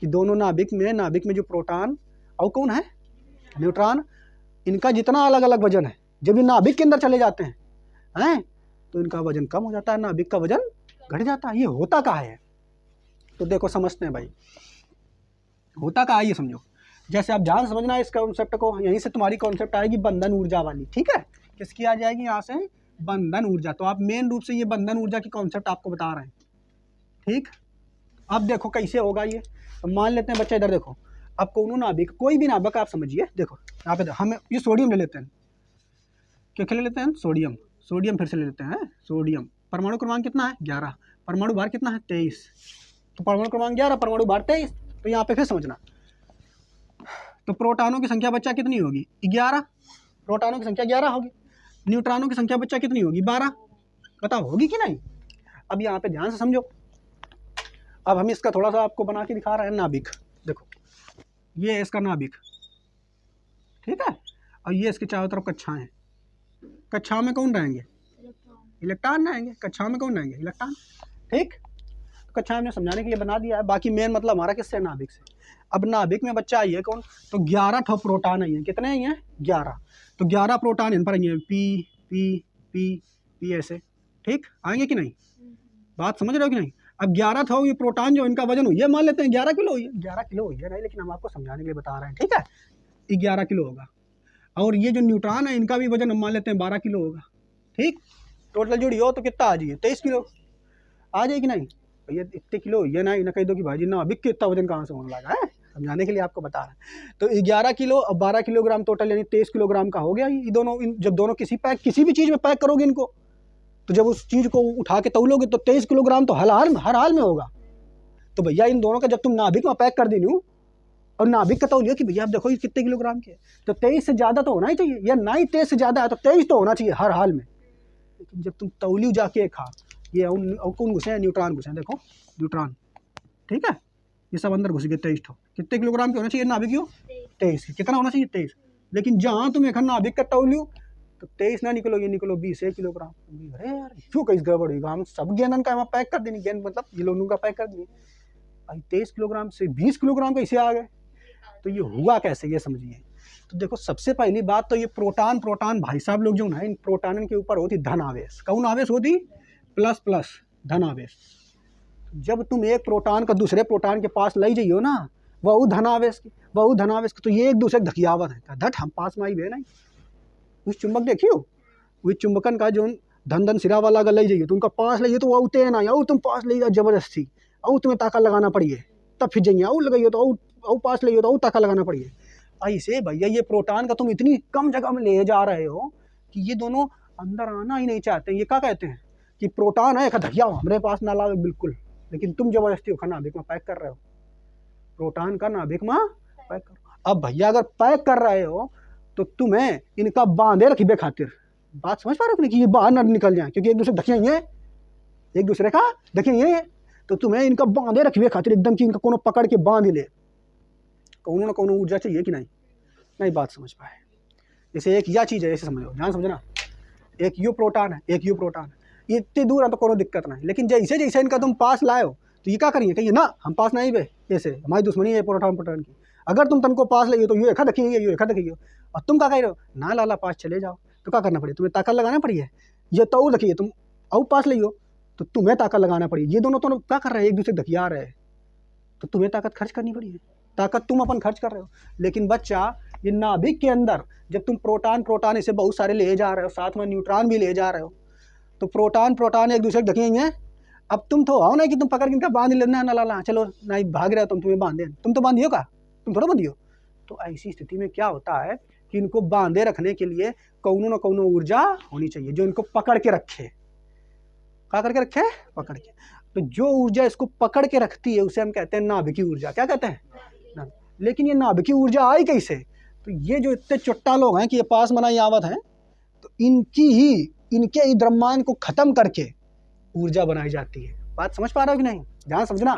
[SPEAKER 1] कि दोनों नाभिक में जो प्रोटॉन और कौन है, न्यूट्रॉन, इनका जितना अलग अलग वजन है, जब ये नाभिक के अंदर चले जाते हैं तो इनका वजन कम हो जाता है, नाभिक का वजन घट जाता है। ये होता कहाँ है? तो देखो समझते हैं भाई, होता कहाँ है ये समझो। जैसे आप ध्यान समझना है इस कॉन्सेप्ट को, यहीं से तुम्हारी कॉन्सेप्ट आएगी बंधन ऊर्जा वाली। ठीक है, किसकी आ जाएगी यहाँ से? बंधन ऊर्जा। तो आप मेन रूप से ये बंधन ऊर्जा की कॉन्सेप्ट आपको बता रहे हैं। ठीक, अब देखो कैसे होगा ये। तो मान लेते हैं बच्चा, इधर देखो, अब कौन नाभिक, कोई भी नाभिक आप समझिए, देखो यहाँ पे हम ये सोडियम ले लेते हैं, क्या ले लेते हैं? सोडियम फिर से ले लेते हैं, सोडियम। परमाणु क्रमांक कितना है? 11। परमाणु भार कितना है? 23। तो परमाणु क्रमांक 11, परमाणु भार 23। तो यहाँ पे फिर समझना, तो प्रोटॉनों की संख्या बच्चा कितनी होगी? 11। प्रोटॉनों की संख्या 11 होगी। न्यूट्रॉनों की संख्या बच्चा कितनी होगी? 12। बताओ होगी कि नहीं? अब यहाँ पे ध्यान से समझो। अब हम इसका थोड़ा सा आपको बना के दिखा रहे हैं नाभिक। देखो ये है इसका नाभिक, ठीक है, और ये इसके चारों तरफ कक्षाएं हैं। कक्षा में कौन रहेंगे? इलेक्ट्रॉन रहेंगे। कक्षा में कौन रहेंगे? इलेक्ट्रॉन। ठीक, कक्षा हमने समझाने के लिए बना दिया है, बाकी मेन मतलब हमारा किससे? नाभिक से। अब नाभिक में बच्चा आई है कौन? तो 11 ठो प्रोटॉन आई है। कितने आई हैं? 11। तो 11 प्रोटॉन इन पर आई हैं, पी पी पी पी ऐसे। ठीक, आएंगे कि नहीं? बात समझ रहे हो कि नहीं? अब 11 था ये प्रोटॉन, जो इनका वजन हुई है, मान लेते हैं 11 किलो हुई है, 11 किलो हुई है नहीं, लेकिन हम आपको समझाने के लिए बता रहे हैं। ठीक है, 11 किलो होगा। और ये जो न्यूट्रॉन है इनका भी वजन हम मान लेते हैं 12 किलो होगा। ठीक, टोटल जोड़ी हो तो कितना आ जाइए? 23 किलो आ जाए कि नहीं? भैया इतने किलो ये ना कह दो कि भाई ना अभी कितना वजन कहाँ से होने लगा है, समझाने के लिए आपको बता रहे हैं। तो 11 किलो और 12 किलोग्राम टोटल, यानी 23 किलोग्राम का हो गया ये दोनों। जब दोनों किसी भी चीज़ में पैक करोगे इनको, तो जब उस चीज़ को उठा के तौलोगे तो 23 किलोग्राम तो हर हाल में होगा। तो भैया इन दोनों का जब तुम नाभिक में पैक कर देनी और नाभिक का तौलियो कि भैया आप देखो ये कितने किलोग्राम के, तो 23 से ज़्यादा तो होना ही चाहिए, या ना ही 23 से ज़्यादा है तो 23 तो होना चाहिए हर हाल में। लेकिन जब तुम तौलियो जाके खा, ये कौन घुसे हैं? न्यूट्रॉन घुसे हैं। देखो न्यूट्रॉन, ठीक है, ये सब अंदर घुस गए। 23 ठो। कितने किलोग्राम के होना चाहिए नाभिक? 23। कितना होना चाहिए? 23। लेकिन जहाँ तुम एक नाभिक का तौलियो तो 23 ना निकलो, ये निकलो 20 किलोग्राम। अरे यार क्यों कैसे गड़बड़ होगा? हम सब गेंदन का वहाँ पैक कर देनी, गेंद मतलब ये लोगों का पैक कर दिए, 23 किलोग्राम से 20 किलोग्राम कैसे आ गए? तो ये हुआ कैसे, ये समझिए। तो देखो सबसे पहली बात तो ये प्रोटॉन भाई साहब लोग जो ना, इन प्रोटॉन के ऊपर होती धन आवेश। कौन आवेश होती? प्लस धन आवेश। जब तुम एक प्रोटॉन का दूसरे प्रोटॉन के पास ले जाइयो ना, वह धन आवेश की, तो ये एक दूसरे धकियावत है, धट हम पास में आई हुए नहीं। उस चुंबक देखियो, वही चुंबकन का जो धन सिरा वाला अगर ले जाइए तो उनका पास ले तो वो तेना या तुम पास ले जाओ जबरदस्ती, और तुम्हें ताका लगाना पड़िए तब फिर जाइए, और लगाइए तो और पास ले तो और ताका लगाना पड़िए। ऐसे भैया ये प्रोटॉन का तुम इतनी कम जगह में ले जा रहे हो कि ये दोनों अंदर आना ही नहीं चाहते। ये क्या कहते हैं कि प्रोटॉन है धकिया हमारे पास ना लावे बिल्कुल, लेकिन तुम जबरदस्ती उसका नाभिक में पैक कर रहे हो, प्रोटॉन का नाभिक में पैक कर। अब भैया अगर पैक कर रहे हो तो तुम्हें इनका बांधे रखिए खातिर, बात समझ पा रहे हो कि ये बाहर ना निकल जाए, क्योंकि एक दूसरे ढकिया ये एक दूसरे का देखिए ये, तो तुम्हें इनका बांधे रखिए खातिर एकदम कि इनका कोनो पकड़ के बांध ले, कोनो ना कोनो ऊर्जा चाहिए कि नहीं बात समझ पाए। जैसे एक यह चीज़ है, ऐसे समझो, ध्यान समझना, एक यू प्रोटॉन है, एक यू प्रोटॉन है, ये इतनी दूर है तो कोनो दिक्कत नहीं, लेकिन जैसे जैसे इनका तुम पास लाए हो तो ये क्या करिए, कहिए ना हम पास नहीं बे, ऐसे हमारी दुश्मनी है प्रोटॉन प्रोटॉन की। अगर तुम तनको पास ले तो यू एक देखिए, यू एक देखिए, और तुम क्या कह रहे हो ना लाला पास चले जाओ, तो क्या करना पड़ेगा, तुम्हें ताकत लगाना पड़ी है। ये तो देखिए तुम और पास ले तो तुम्हें ताकत लगाना पड़ी, ये दोनों तो क्या कर रहे हैं, एक दूसरे धकिया रहे हैं, तो तुम्हें ताकत खर्च करनी पड़ी है, ताकत तुम अपन खर्च कर रहे हो। लेकिन बच्चा ये नाभिक के अंदर जब तुम प्रोटॉन इसे बहुत सारे ले जा रहे हो, साथ में न्यूट्रॉन भी ले जा रहे हो, तो प्रोटॉन एक दूसरे धकिएंगे। अब तुम तो आओ ना कि तुम पकड़ के इनका बांध लेना ना लाला, चलो नहीं भाग रहे हो तुम, तुम्हें बांधे, तुम तो बांधियो का, तुम थोड़ा बांधियो। तो ऐसी स्थिति में क्या होता है कि इनको बांधे रखने के लिए कौनो ना कौनो ऊर्जा होनी चाहिए जो इनको पकड़ के रखे। क्या करके रखे, पकड़ के। तो जो ऊर्जा इसको पकड़ के रखती है उसे हम कहते हैं नाभिकीय ऊर्जा। क्या कहते हैं, लेकिन ये नाभिकीय ऊर्जा आई कैसे, तो ये जो इतने चुट्टा लोग हैं कि ये पास मनाई आवत हैं, तो इनके ही द्रव्यमान को खत्म करके ऊर्जा बनाई जाती है। बात समझ पा रहे हो कि नहीं, ध्यान समझना।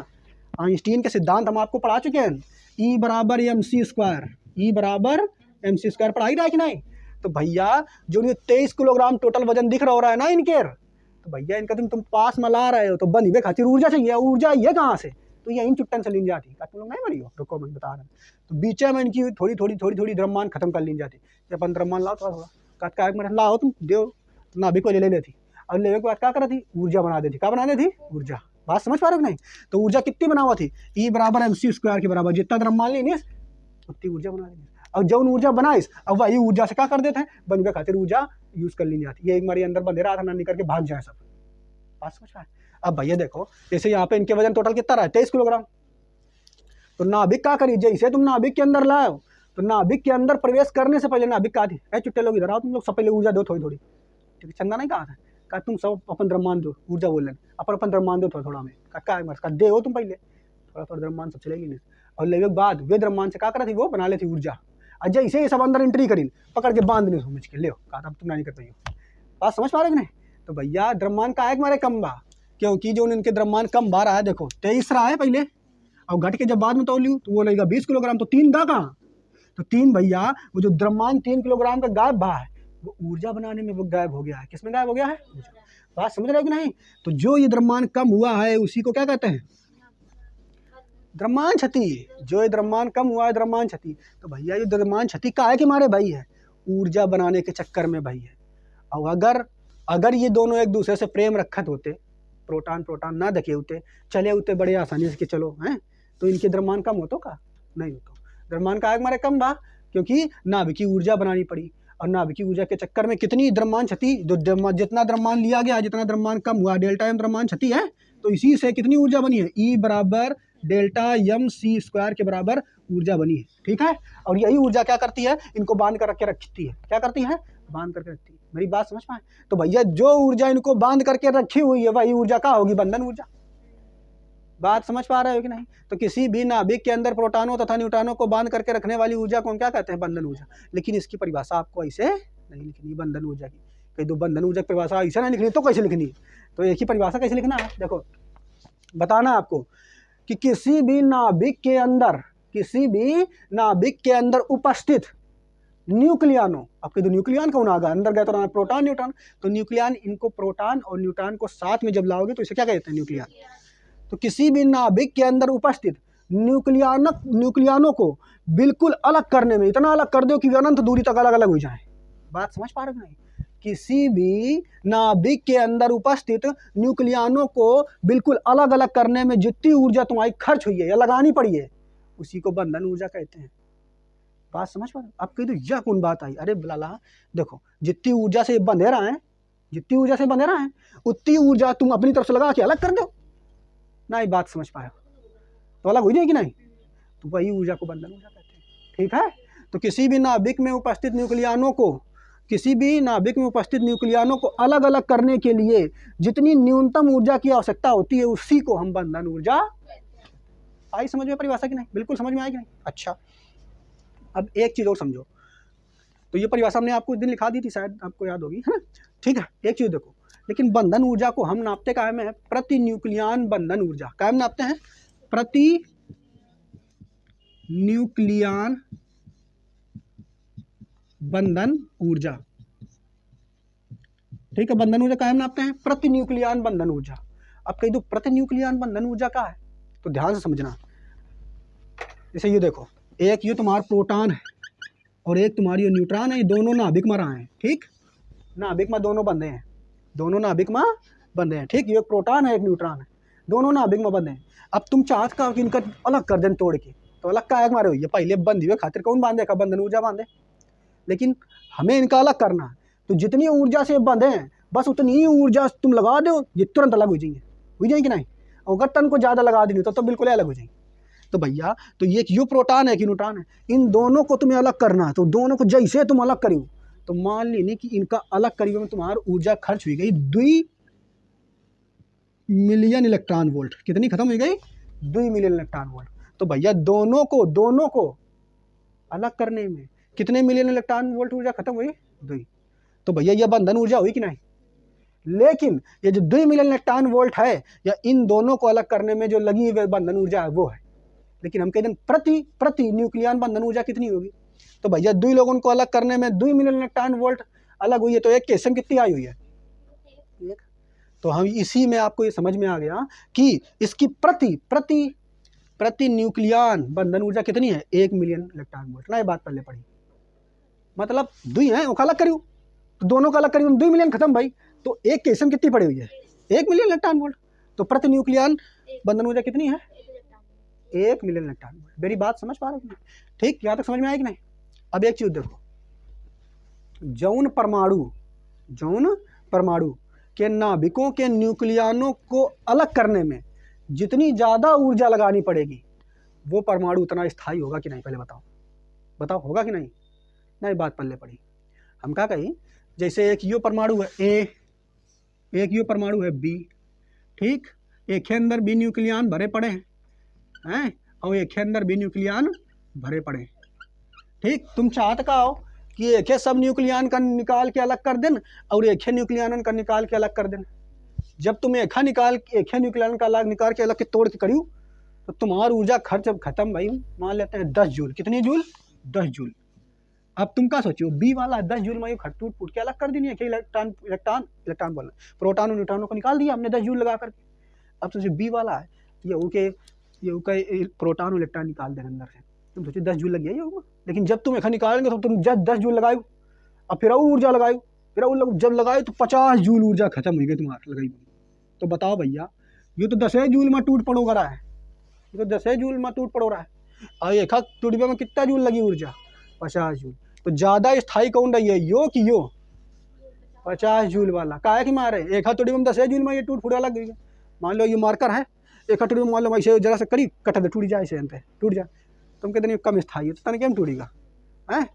[SPEAKER 1] आइंस्टीन के सिद्धांत हम आपको पढ़ा चुके हैं, E बराबर mc², E बराबर mc² पढ़ाई रहा है कि नहीं। तो भैया जो ये 23 किलोग्राम टोटल वजन दिख रहा है ना इनके, तो भैया इनका तुम पास में ला रहे हो तो बंधे खातिर ऊर्जा चाहिए, ऊर्जा ये कहाँ से, तो यही चुट्टन से लीन जाती है। तुम लोग नहीं बनी हो, रुको मैं बता रहा हूँ। तो बीच में इनकी थोड़ी थोड़ी द्रव्यमान खत्म कर लीन जाती, अपन द्रव्यमान लाओ थोड़ा थोड़ा का मिनट लाओ तुम दो, नाभिक को ले लेती, और लेने के बाद क्या कर रही थी, ऊर्जा बना देती। क्या बना देती, ऊर्जा। बात समझ पा रहे हो नहीं। तो ऊर्जा कितनी बना हुआ थी, E बराबर mc² के बराबर, जितना द्रव्यमान लेनी उतनी ऊर्जा बना देंगे। और जब ऊर्जा बनाइस अब वही ऊर्जा से क्या कर देते हैं, बनवे खातिर ऊर्जा यूज कर ली जाती है। ये एक बार अंदर बंधे रहा था ना, निकल के भाग जाए सब। बात समझ पाए। अब भैया देखो, जैसे यहाँ पे इनके वजन टोटल कितना रहा है, 23 किलोग्राम। तो नाभिक क्या करिए, जैसे तुम नाभिक के अंदर लाओ, तो नाभिक के अंदर प्रवेश करने से पहले नाभिक कहा थी, चुट्टे लोग इधर आओ, तुम लोग सब पहले ऊर्जा दो थोड़ी थोड़ी, ठीक है, चंदा नहीं कहा था, तुम सब अपन द्रव्यमान दो, ऊर्जा बोल लेना, अपन द्रव्यमान दो थोड़ा थोड़ा में, का दे हो तुम पहले थोड़ा थोड़ा द्रव्यमान सब चलेगी नहीं। और लेने के बाद वे द्रव्यमान से क्या करा थी, वो बना लेती ऊर्जा। और जैसे ये सब अंदर एंट्री करी, पकड़ के बांध नहीं समझ के ले कहा था, तुम नहीं कर पाई हो। बात समझ पा रहे नहीं। तो भैया द्रव्यमान का एक मारे कम बा, क्योंकि जो इनके द्रव्यमान कम बा रहा है, देखो 23 रहा है पहले, और घट के जब बाद में तोलियो तो वो लगेगा 20 किलोग्राम, तो 3 गा कहाँ, तो 3 भैया वो जो द्रव्यमान 3 किलोग्राम का गायब बा है, वो ऊर्जा बनाने में वो गायब हो गया है। किसमें गायब हो गया है, बात समझ रहे हो कि नहीं। तो जो ये द्रव्यमान कम हुआ है उसी को क्या कहते हैं, द्रव्यमान क्षति। जो ये द्रव्यमान कम हुआ है, द्रव्यमान क्षति। तो भैया ये द्रव्यमान क्षति का है कि हमारे भाई है, ऊर्जा बनाने के चक्कर में भाई है। और अगर ये दोनों एक दूसरे से प्रेम रखत होते, प्रोटॉन ना देखे होते, चले होते बड़े आसानी से कि चलो हैं, तो इनके द्रव्यमान कम होतो का, नहीं होतो। द्रव्यमान का हमारे कम बा, क्योंकि नाभिकीय ऊर्जा बनानी पड़ी, और नाभिकीय ऊर्जा के चक्कर में कितनी द्रव्यमान क्षति, जितना द्रव्यमान लिया गया, जितना द्रव्यमान कम हुआ, डेल्टा एम द्रव्यमान क्षति है। तो इसी से कितनी ऊर्जा बनी है, E बराबर डेल्टा mc² के बराबर ऊर्जा बनी है, ठीक है। और यही ऊर्जा क्या करती है, इनको बांध कर रखती है। क्या करती है, बांध करके रखती है। मेरी बात समझ पाए। तो भैया जो ऊर्जा इनको बांध करके रखी हुई है, वही ऊर्जा क्या होगी, बंधन ऊर्जा। बात समझ पा रहे हो कि नहीं। तो किसी भी नाभिक के अंदर प्रोटॉनों तथा न्यूट्रॉनों को बांध करके रखने वाली ऊर्जा को क्या कहते हैं, बंधन ऊर्जा। लेकिन इसकी परिभाषा आपको ऐसे नहीं लिखनी, बंधन ऊर्जा की। कहीं तो बंधन ऊर्जा की परिभाषा ऐसे नहीं लिखनी, तो कैसे लिखनी है, तो एक ही परिभाषा कैसे लिखना है। देखो बताना आपको कि किसी भी नाभिक के अंदर उपस्थित न्यूक्लियनों, आपके तो न्यूक्लियन कौन आगा, अंदर गया तो प्रोटॉन न्यूट्रॉन, तो न्यूक्लियन, इनको प्रोटॉन और न्यूट्रॉन को साथ में जब लाओगे तो इसे क्या कहते हैं, न्यूक्लियन। तो किसी भी नाभिक के अंदर उपस्थित न्यूक्लियनों को बिल्कुल अलग करने में, इतना अलग कर दो कि अनंत दूरी तक अलग अलग हो जाए। बात समझ पा रहे हो नहीं। किसी भी नाभिक के अंदर उपस्थित न्यूक्लियनों को बिल्कुल अलग अलग करने में जितनी ऊर्जा तुम्हारी खर्च हुई है या लगानी पड़ी है, उसी को बंधन ऊर्जा कहते हैं। बात समझ पा रहे हो। अब कहीं तो यह कौन बात आई, अरे लाला देखो, जितनी ऊर्जा से बंधे रहा है, उतनी ऊर्जा तुम अपनी तरफ से लगा के अलग कर दो, नहीं बात समझ पाए, तो अलग हो जाएगी नहीं, तो वही ऊर्जा को बंधन ऊर्जा कहते हैं, ठीक है। तो किसी भी नाभिक में उपस्थित न्यूक्लियनों को किसी भी नाभिक में उपस्थित न्यूक्लियनों को अलग अलग करने के लिए जितनी न्यूनतम ऊर्जा की आवश्यकता होती है उसी को हम बंधन ऊर्जा। आई समझ में परिभाषा की नहीं? बिल्कुल समझ में आई कि नहीं? अच्छा, अब एक चीज और समझो। तो ये परिभाषा हमने आपको उस दिन लिखा दी थी, शायद आपको याद होगी, है ना? ठीक है, एक चीज देखो, लेकिन बंधन ऊर्जा को हम नापते काहे में है? प्रति न्यूक्लियन बंधन ऊर्जा। काहे में नापते हैं? प्रति न्यूक्लियन बंधन ऊर्जा। ठीक है, बंधन ऊर्जा काहे में नापते हैं? प्रति न्यूक्लियन बंधन ऊर्जा। अब कही दो प्रति न्यूक्लियन बंधन ऊर्जा क्या है, तो ध्यान से समझना। जैसे ये देखो, एक ये तुम्हारा प्रोटॉन है और एक तुम्हारी ये न्यूट्रॉन है, ये दोनों नाभिक में रहा है। ठीक, नाभिक में दोनों बंधे हैं, दोनों नाभिक में बंधे हैं। ठीक, ये एक प्रोटॉन है एक न्यूट्रॉन है, दोनों नाभिक में बंधे हैं। अब तुम चाहत का कि इनका अलग कर दें तोड़ के, तो अलग का मारे हुई है पहले बंधी हुए खातिर कौन बांधे का? बंधन ऊर्जा बांधे। लेकिन हमें इनका अलग करना है, तो जितनी ऊर्जा से बंधे हैं बस उतनी ही ऊर्जा तुम लगा दो, ये तुरंत अलग हो जाएंगे कि नहीं? अगर टन को ज़्यादा लगा देनी तो बिल्कुल अलग हो जाएंगे। तो भैया, तो ये यू प्रोटॉन है कि न्यूट्रॉन है, इन दोनों को तुम्हें अलग करना है। तो दोनों को जैसे तुम अलग करियो, तो मान लेने कि इनका अलग करियो में तुम्हारी ऊर्जा खर्च हुई गई 2 मिलियन इलेक्ट्रॉन वोल्ट। कितनी खत्म हो गई? 2 मिलियन इलेक्ट्रॉन वोल्ट। तो भैया दोनों को अलग करने में कितने मिलियन इलेक्ट्रॉन वोल्ट ऊर्जा खत्म हुई? 2। तो भैया यह बंधन ऊर्जा हुई कि नहीं? लेकिन ये जो 2 मिलियन इलेक्ट्रॉन वोल्ट है, या इन दोनों को अलग करने में जो लगी हुई बंधन ऊर्जा है वो है। लेकिन हम कहते हैं प्रति न्यूक्लियन बंधन ऊर्जा कितनी होगी? तो भैया 2 लोगों को अलग करने में 2 मिलियन इलेक्ट्रॉन वोल्ट अलग हुई है, तो एक केस में कितनी आई हुई है? एक। तो हम इसी में आपको ये समझ में आ गया कि इसकी प्रति न्यूक्लियन बंधन ऊर्जा कितनी है? 1 मिलियन इलेक्ट्रॉन वोल्ट ना। ये बात पहले पढ़ी, मतलब 2 है, वो अलग करियो, तो दोनों का अलग करियो 2 मिलियन खत्म भाई। तो एक केस में कितनी पड़ी हुई है? 1 मिलियन इलेक्ट्रॉन वोल्ट। तो प्रति न्यूक्लियन बंधन ऊर्जा कितनी है? 1 मिलियन इलेक्ट्रॉन वोल्ट। मेरी बात समझ पा रहे हो? ठीक, यहाँ तक समझ में आया कि नहीं? अब एक चीज देखो, जौन परमाणु के नाभिकों के न्यूक्लियनों को अलग करने में जितनी ज्यादा ऊर्जा लगानी पड़ेगी, वो परमाणु उतना स्थायी होगा कि नहीं? पहले बताओ होगा कि नहीं? नहीं, बात पहले पड़ी। हम क्या कही, जैसे एक यो परमाणु है ए, एक यो परमाणु है बी। ठीक, एक के अंदर बी न्यूक्लियन भरे पड़े हैं, और एक के अंदर बी न्यूक्लियन भरे पड़े। ठीक, तुम चाहत का हो कि एक है सब न्यूक्लियन का निकाल के अलग कर देन, और एक है न्यूक्लियन का निकाल के अलग कर देन। जब तुम एक है न्यूक्लियन का अलग निकाल के अलग के तोड़ के करियो, तो तुम्हारी ऊर्जा खर्च खत्म भाई, मान लेते हैं 10 जूल। कितनी जूल? 10 जूल। अब तुम क्या सोचो, बी वाला 10 जूल में टूट फूट के अलग कर देनी है कि इलेक्ट्रॉन बोलना, प्रोटॉन और न्यूट्रॉनों को निकाल दिया हमने 10 जूल लगा करके। अब सोचो बी वाला है, ये प्रोटॉन और इलेक्ट्रॉन निकाल देना अंदर से, तुम सोचो 10 जूल लग गया ये होगा। लेकिन जब तुम एक निकालेंगे तो तुम 10 जूल लगाओ, अब फिर और ऊर्जा लगाओ, फिर जब लगाओ तो 50 जूल ऊर्जा खत्म हो गई तुम्हारी लगाई। तो बताओ भैया, ये तो 10 जूल में टूट पड़ो रहा है, ये तो 10 जूल में टूट पड़ो रहा है। और एक टूटबे में कितना जूल लगी ऊर्जा? 50 जूल। तो ज्यादा स्थायी कौन रही है, यो कि यो? 50 जूल वाला। काहे की मारे एक टूटबे में 10 जूल में ये टूट फूटा लग गई। मान लो ये मार्कर है, एक टूटबे में मान लो वैसे जरा से करीब कट दे, टूट जाए से टूट जाए, तुम कहते नहीं कम स्थायी है, तो तने क्या टूटेगा है?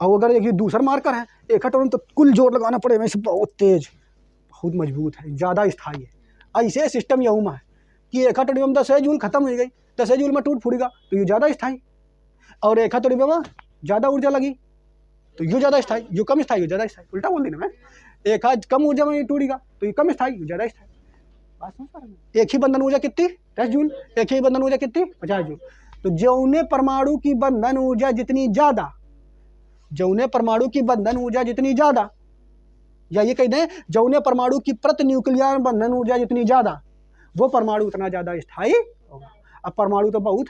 [SPEAKER 1] और अगर एक दूसरा मार्कर है, एक टूटबे में तो कुल जोर लगाना पड़े, वैसे बहुत तेज, बहुत मजबूत है, ज़्यादा स्थायी है। ऐसे सिस्टम यहूँ में है कि एक टूटबे में 10 जूल खत्म हो गई, 10 जूल में टूट फूटेगा तो ये ज़्यादा स्थायी, और एक टूटबे में ज़्यादा ऊर्जा लगी तो ये ज़्यादा स्थायी, जो कम स्थायी हो ज़्यादा स्थायी। उल्टा बोल देना मैं, एक हाथ कम ऊर्जा में ये टूटेगा तो ये कम स्थायी, ज़्यादा स्थायी। बात समझ पा रहे हैं? एक ही बंधन ऊर्जा कितनी? 10 जूल। एक ही बंधन ऊर्जा कितनी? 50 जूल। तो जौने परमाणु की बंधन ऊर्जा जितनी ज्यादा, जौने परमाणु की बंधन ऊर्जा जितनी ज्यादा, या ये कह दें जौने परमाणु की प्रति न्यूक्लियन बंधन ऊर्जा जितनी ज्यादा, वो परमाणु उतना ज्यादा स्थायी होगा। अब परमाणु तो बहुत,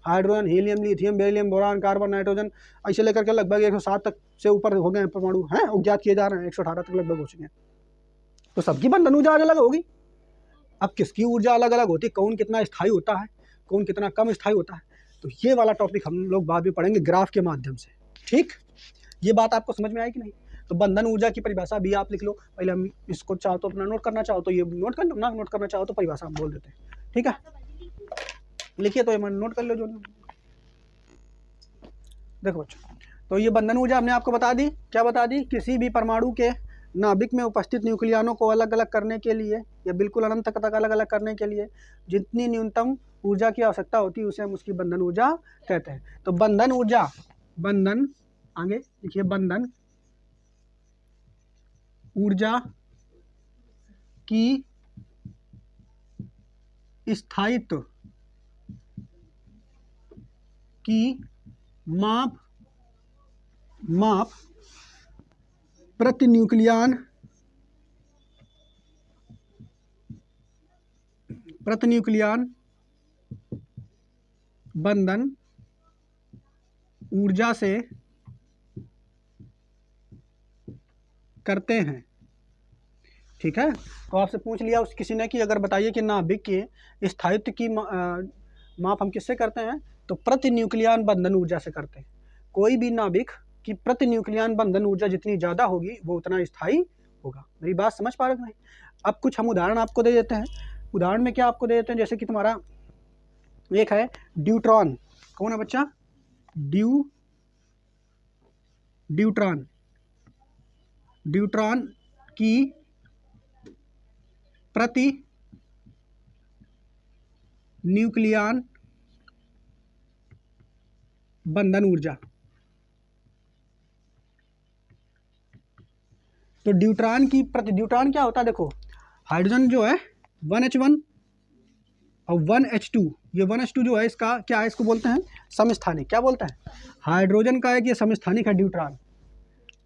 [SPEAKER 1] hydrogen, helium, lithium, beryllium, boron, carbon, nitrogen, ऐसे लेकर के लगभग 107 तक से ऊपर हो गए हैं परमाणु हैं, ज्ञात किए जा रहे हैं, 118 तक लगभग हो चुके हैं। तो सबकी बंधन ऊर्जा अलग अलग होगी। अब किसकी ऊर्जा अलग अलग होती है, कौन कितना स्थायी होता है, कौन कितना कम स्थायी होता है, तो ये वाला टॉपिक हम लोग बाद में पढ़ेंगे ग्राफ के माध्यम से। ठीक, ये बात आपको समझ में आई कि नहीं? तो बंधन ऊर्जा की परिभाषा भी आप लिख लो। पहले हम इसको चाहो तो अपना नोट करना चाहो तो ये नोट कर लो, ना नोट करना चाहो तो परिभाषा हम बोल देते हैं। ठीक है, लिखिए तो नोट कर लो जो। देखो बच्चों, तो ये बंधन ऊर्जा हमने आपको बता दी, क्या बता दी, किसी भी परमाणु के नाभिक में उपस्थित न्यूक्लियनों को अलग अलग करने के लिए या बिल्कुल अनंत तक अलग अलग करने के लिए जितनी न्यूनतम ऊर्जा की आवश्यकता होती है उसे हम उसकी बंधन ऊर्जा कहते हैं। तो बंधन ऊर्जा, बंधन, आगे लिखिए, बंधन ऊर्जा की स्थायित्व की माप प्रति न्यूक्लियन बंधन ऊर्जा से करते हैं। ठीक है, तो आपसे पूछ लिया उस किसी ने कि अगर बताइए कि नाभिक के स्थायित्व की माप हम किससे करते हैं, तो प्रति न्यूक्लियन बंधन ऊर्जा से करते हैं। कोई भी नाभिक की प्रति न्यूक्लियन बंधन ऊर्जा जितनी ज़्यादा होगी वो उतना स्थायी होगा। मेरी बात समझ पा रहे हो नहीं? अब कुछ हम उदाहरण आपको दे देते हैं। उदाहरण में क्या आपको दे देते हैं, जैसे कि तुम्हारा एक है ड्यूट्रॉन। कौन है बच्चा? ड्यूट्रॉन की प्रति न्यूक्लियन बंधन ऊर्जा। तो ड्यूट्रॉन की प्रति, ड्यूट्रॉन क्या होता है, देखो हाइड्रोजन जो है 1H1 और 1H2, ये 1H2 जो है इसका क्या है, इसको बोलते हैं समस्थानिक। क्या बोलते हैं? हाइड्रोजन का है कि ये समस्थानिक है ड्यूट्रॉन।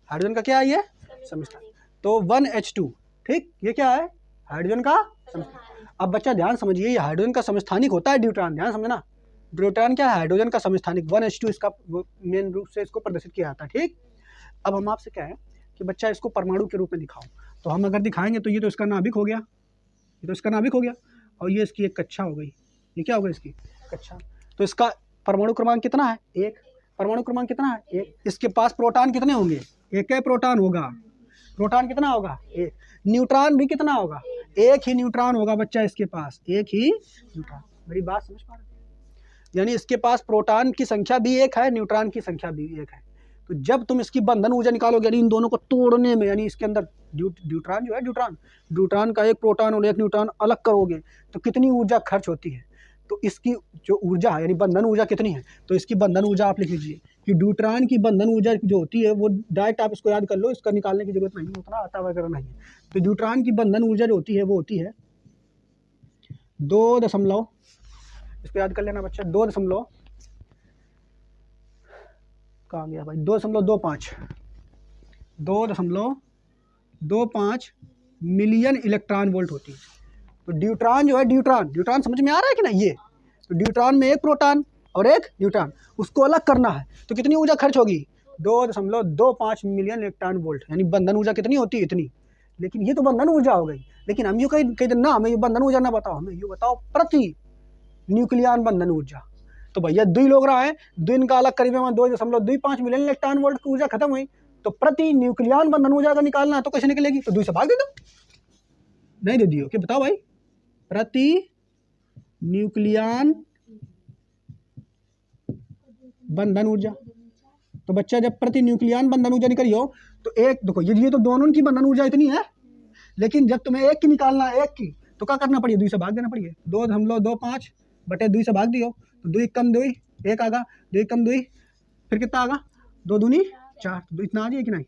[SPEAKER 1] हाइड्रोजन का क्या है ये? समस्थानिक। तो 1H2, ठीक, ये क्या है? हाइड्रोजन का समस्थानिक। अब बच्चा ध्यान समझिए, ये हाइड्रोजन का समस्थानिक होता है ड्यूट्रॉन, ध्यान समझना। ड्यूट्रॉन क्या है? हाइड्रोजन का समस्थानिक। 1H2 इसका मेन रूप से इसको प्रदर्शित किया जाता है। ठीक, अब हम आपसे क्या है कि बच्चा इसको परमाणु के रूप में दिखाओ। तो हम अगर दिखाएंगे तो ये तो इसका नाभिक हो गया, ये तो इसका नाभिक हो गया, और ये इसकी एक कक्षा हो गई। ये क्या होगा? इसकी कक्षा। तो इसका परमाणु क्रमांक कितना है? 1। परमाणु क्रमांक कितना है? 1। इसके पास प्रोटॉन कितने होंगे? एक ही प्रोटॉन होगा। प्रोटॉन कितना होगा? 1। न्यूट्रॉन भी कितना होगा? एक ही न्यूट्रॉन होगा बच्चा इसके पास, एक ही न्यूट्रॉन। मेरी बात समझ पा रहे हैं? यानी इसके पास प्रोटॉन की संख्या भी 1 है, न्यूट्रॉन की संख्या भी 1 है। तो जब तुम इसकी बंधन ऊर्जा निकालोगे, यानी इन दोनों को तोड़ने में, यानी इसके अंदर ड्यूट्रॉन जो है, ड्यूट्रॉन का एक प्रोटॉन और एक न्यूट्रॉन अलग करोगे तो कितनी ऊर्जा खर्च होती है। तो इसकी जो ऊर्जा है, यानी बंधन ऊर्जा कितनी है, तो इसकी बंधन ऊर्जा आप लिख लीजिए कि ड्यूट्रॉन की बंधन ऊर्जा जो होती है वो डायरेक्ट आप इसको याद कर लो, इसका निकालने की जरूरत नहीं है, उतना आता वगैरह नहीं है। तो ड्यूट्रॉन की बंधन ऊर्जा जो होती है वो होती है 2 दशमलव, इसको याद कर लेना बच्चा, 2 दशमलव, कहाँ गया भाई, 2.25 मिलियन इलेक्ट्रॉन वोल्ट होती है। तो ड्यूट्रॉन जो है, ड्यूट्रॉन समझ में आ रहा है कि नहीं? ये तो ड्यूट्रॉन में एक प्रोटॉन और एक न्यूट्रॉन, उसको अलग करना है तो कितनी ऊर्जा खर्च होगी? 2.25 मिलियन इलेक्ट्रॉन वोल्ट। यानी बंधन ऊर्जा कितनी होती है? इतनी। लेकिन ये तो बंधन ऊर्जा हो गई। लेकिन हम यूँ कहीं ना, हमें ये बंधन ऊर्जा ना बताओ, हमें ये बताओ प्रति न्यूक्लियन बंधन ऊर्जा। तो भैया 2 लोग रहा है, 2 इनका अलग करीब में 2.25 मिलियन इलेक्ट्रॉन वोल्ट की ऊर्जा खत्म हुई। तो प्रति न्यूक्लियन बंधन ऊर्जा का निकालना है तो कैसे निकलेगी? तो 2 से भाग दे दो। नहीं दे दियो कि बताओ भाई, प्रति न्यूक्लियन बंधन ऊर्जा। तो बच्चा जब प्रति न्यूक्लियन बंधन ऊर्जा निकालियो तो एक देखो, ये तो दोनों की बंधन ऊर्जा इतनी है, लेकिन जब तुम्हें एक की निकालना है, एक की, तो क्या करना पड़ेगा? 2 से भाग देना पड़ेगा। 2.25 बटे 2 से भाग दियो तो 2 कम 2, 1 आगा, 2 कम 2, फिर कितना आगा? 2 दूनी 4। तो इतना आ जाए कि नहीं?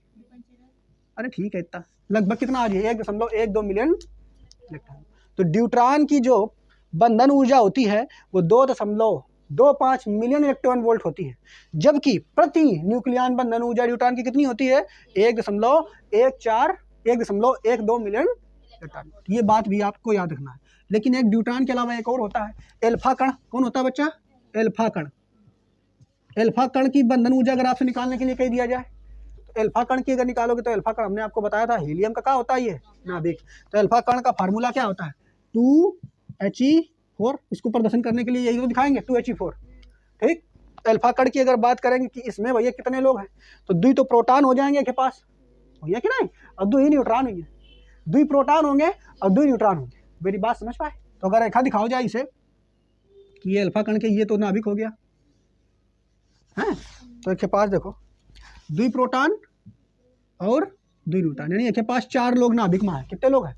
[SPEAKER 1] अरे ठीक है, इतना लगभग कितना आ जाए? 1.12 मिलियन इलेक्ट्रॉन। तो ड्यूट्रॉन की जो बंधन ऊर्जा होती है वो 2.25 मिलियन इलेक्ट्रॉन वोल्ट होती है, जबकि प्रति न्यूक्लियन बंधन ऊर्जा ड्यूट्रॉन की कितनी होती है? 1.12 मिलियन इलेक्ट्रॉन। ये बात भी आपको याद रखना है। लेकिन एक ड्यूट्रॉन के अलावा एक और होता है, एल्फा कण। कौन होता है बच्चा? एल्फा कण। एल्फा कण की बंधन ऊर्जा अगर आपसे निकालने के लिए कह दिया जाए तो एल्फा कण की अगर निकालोगे तो एल्फा कण हमने आपको बताया था हीलियम का क्या होता है, ये नाभिक। तो एल्फा कण का फार्मूला क्या होता है? 2He4। इसको प्रदर्शन करने के लिए यही तो दिखाएंगे, 2He4। ठीक, एल्फा कण की अगर बात करेंगे कि इसमें भैया कितने लोग हैं, तो 2 तो प्रोटॉन हो जाएंगे के पास, भैया कि नहीं, और 2 ही न्यूट्रॉन होंगे। 2 प्रोटॉन होंगे और 2 न्यूट्रॉन होंगे। मेरी बात समझ पाए? तो अगर रेखा दिखाओ जाए इसे कि ये अल्फा कण के ये तो नाभिक हो गया है, तो इसके पास देखो 2 प्रोटॉन और 2 न्यूट्रॉन, यानी एक के पास 4 लोग नाभिक में है। कितने लोग हैं?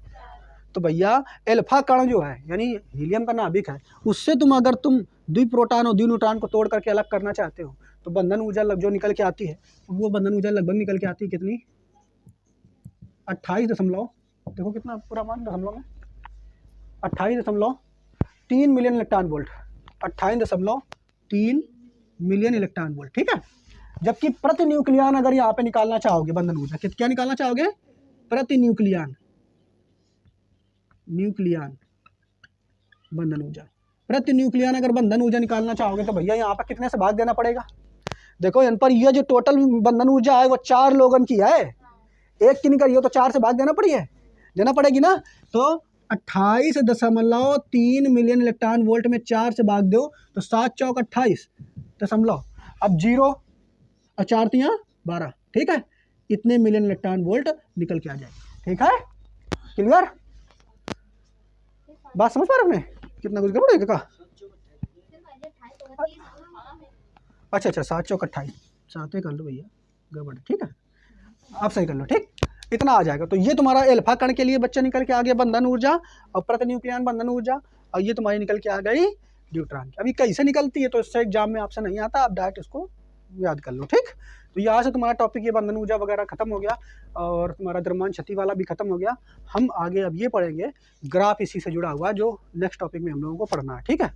[SPEAKER 1] तो भैया अल्फा कण जो है यानी हीलियम का नाभिक है, उससे अगर तुम 2 प्रोटॉन और 2 न्यूट्रॉन को तोड़ करके अलग करना चाहते हो तो बंधन ऊर्जा जो निकल के आती है, वो बंधन ऊर्जा लगभग निकल के आती है कितनी? 28 दशमलव, देखो कितना पूरा मान दशमलव में, 28.3 million electron volt, 28.3 million electron volt, ठीक है। जबकि प्रति न्यूक्लियन अगर यहाँ पे निकालना चाहोगे बंधन ऊर्जा, क्या निकालना चाहोगे? प्रति न्यूक्लियन बंधन ऊर्जा, प्रति न्यूक्लियन अगर बंधन ऊर्जा निकालना चाहोगे तो भैया यहाँ पर कितने से भाग देना पड़ेगा? देखो यहाँ पर ये जो टोटल बंधन ऊर्जा है वो 4 लोगन की है, एक की नहीं करी हो तो 4 से भाग देना पड़ेगी ना। तो 28.3 मिलियन इलेक्ट्रॉन वोल्ट में 4 से भाग दो तो 7 चौक 28 दशमलव, अब 0 और 4 तियाँ 12, ठीक है। इतने मिलियन इलेक्ट्रॉन वोल्ट निकल के आ जाए, ठीक है। क्लियर? बात समझ पा रहे हो? कितना कुछ गड़बड़ है क्या? अच्छा 7 चौक 28, 7 कर लो भैया, गड़बड़, ठीक है। आप सही कर लो, ठीक, इतना आ जाएगा। तो ये तुम्हारा अल्फा कण के लिए बच्चा निकल के आ गया बंधन ऊर्जा और प्रति न्यूक्लियन बंधन ऊर्जा, और ये तुम्हारी निकल के आ गई न्यूट्रॉन की। अभी कैसे निकलती है तो इससे एग्जाम में आपसे नहीं आता, आप डायरेक्ट इसको याद कर लो, ठीक। तो यहाँ से तुम्हारा टॉपिक ये बंधन ऊर्जा वगैरह खत्म हो गया और तुम्हारा द्रव्यमान क्षति वाला भी खत्म हो गया। हम आगे अब ये पढ़ेंगे ग्राफ इसी से जुड़ा हुआ जो नेक्स्ट टॉपिक में हम लोगों को पढ़ना है, ठीक है।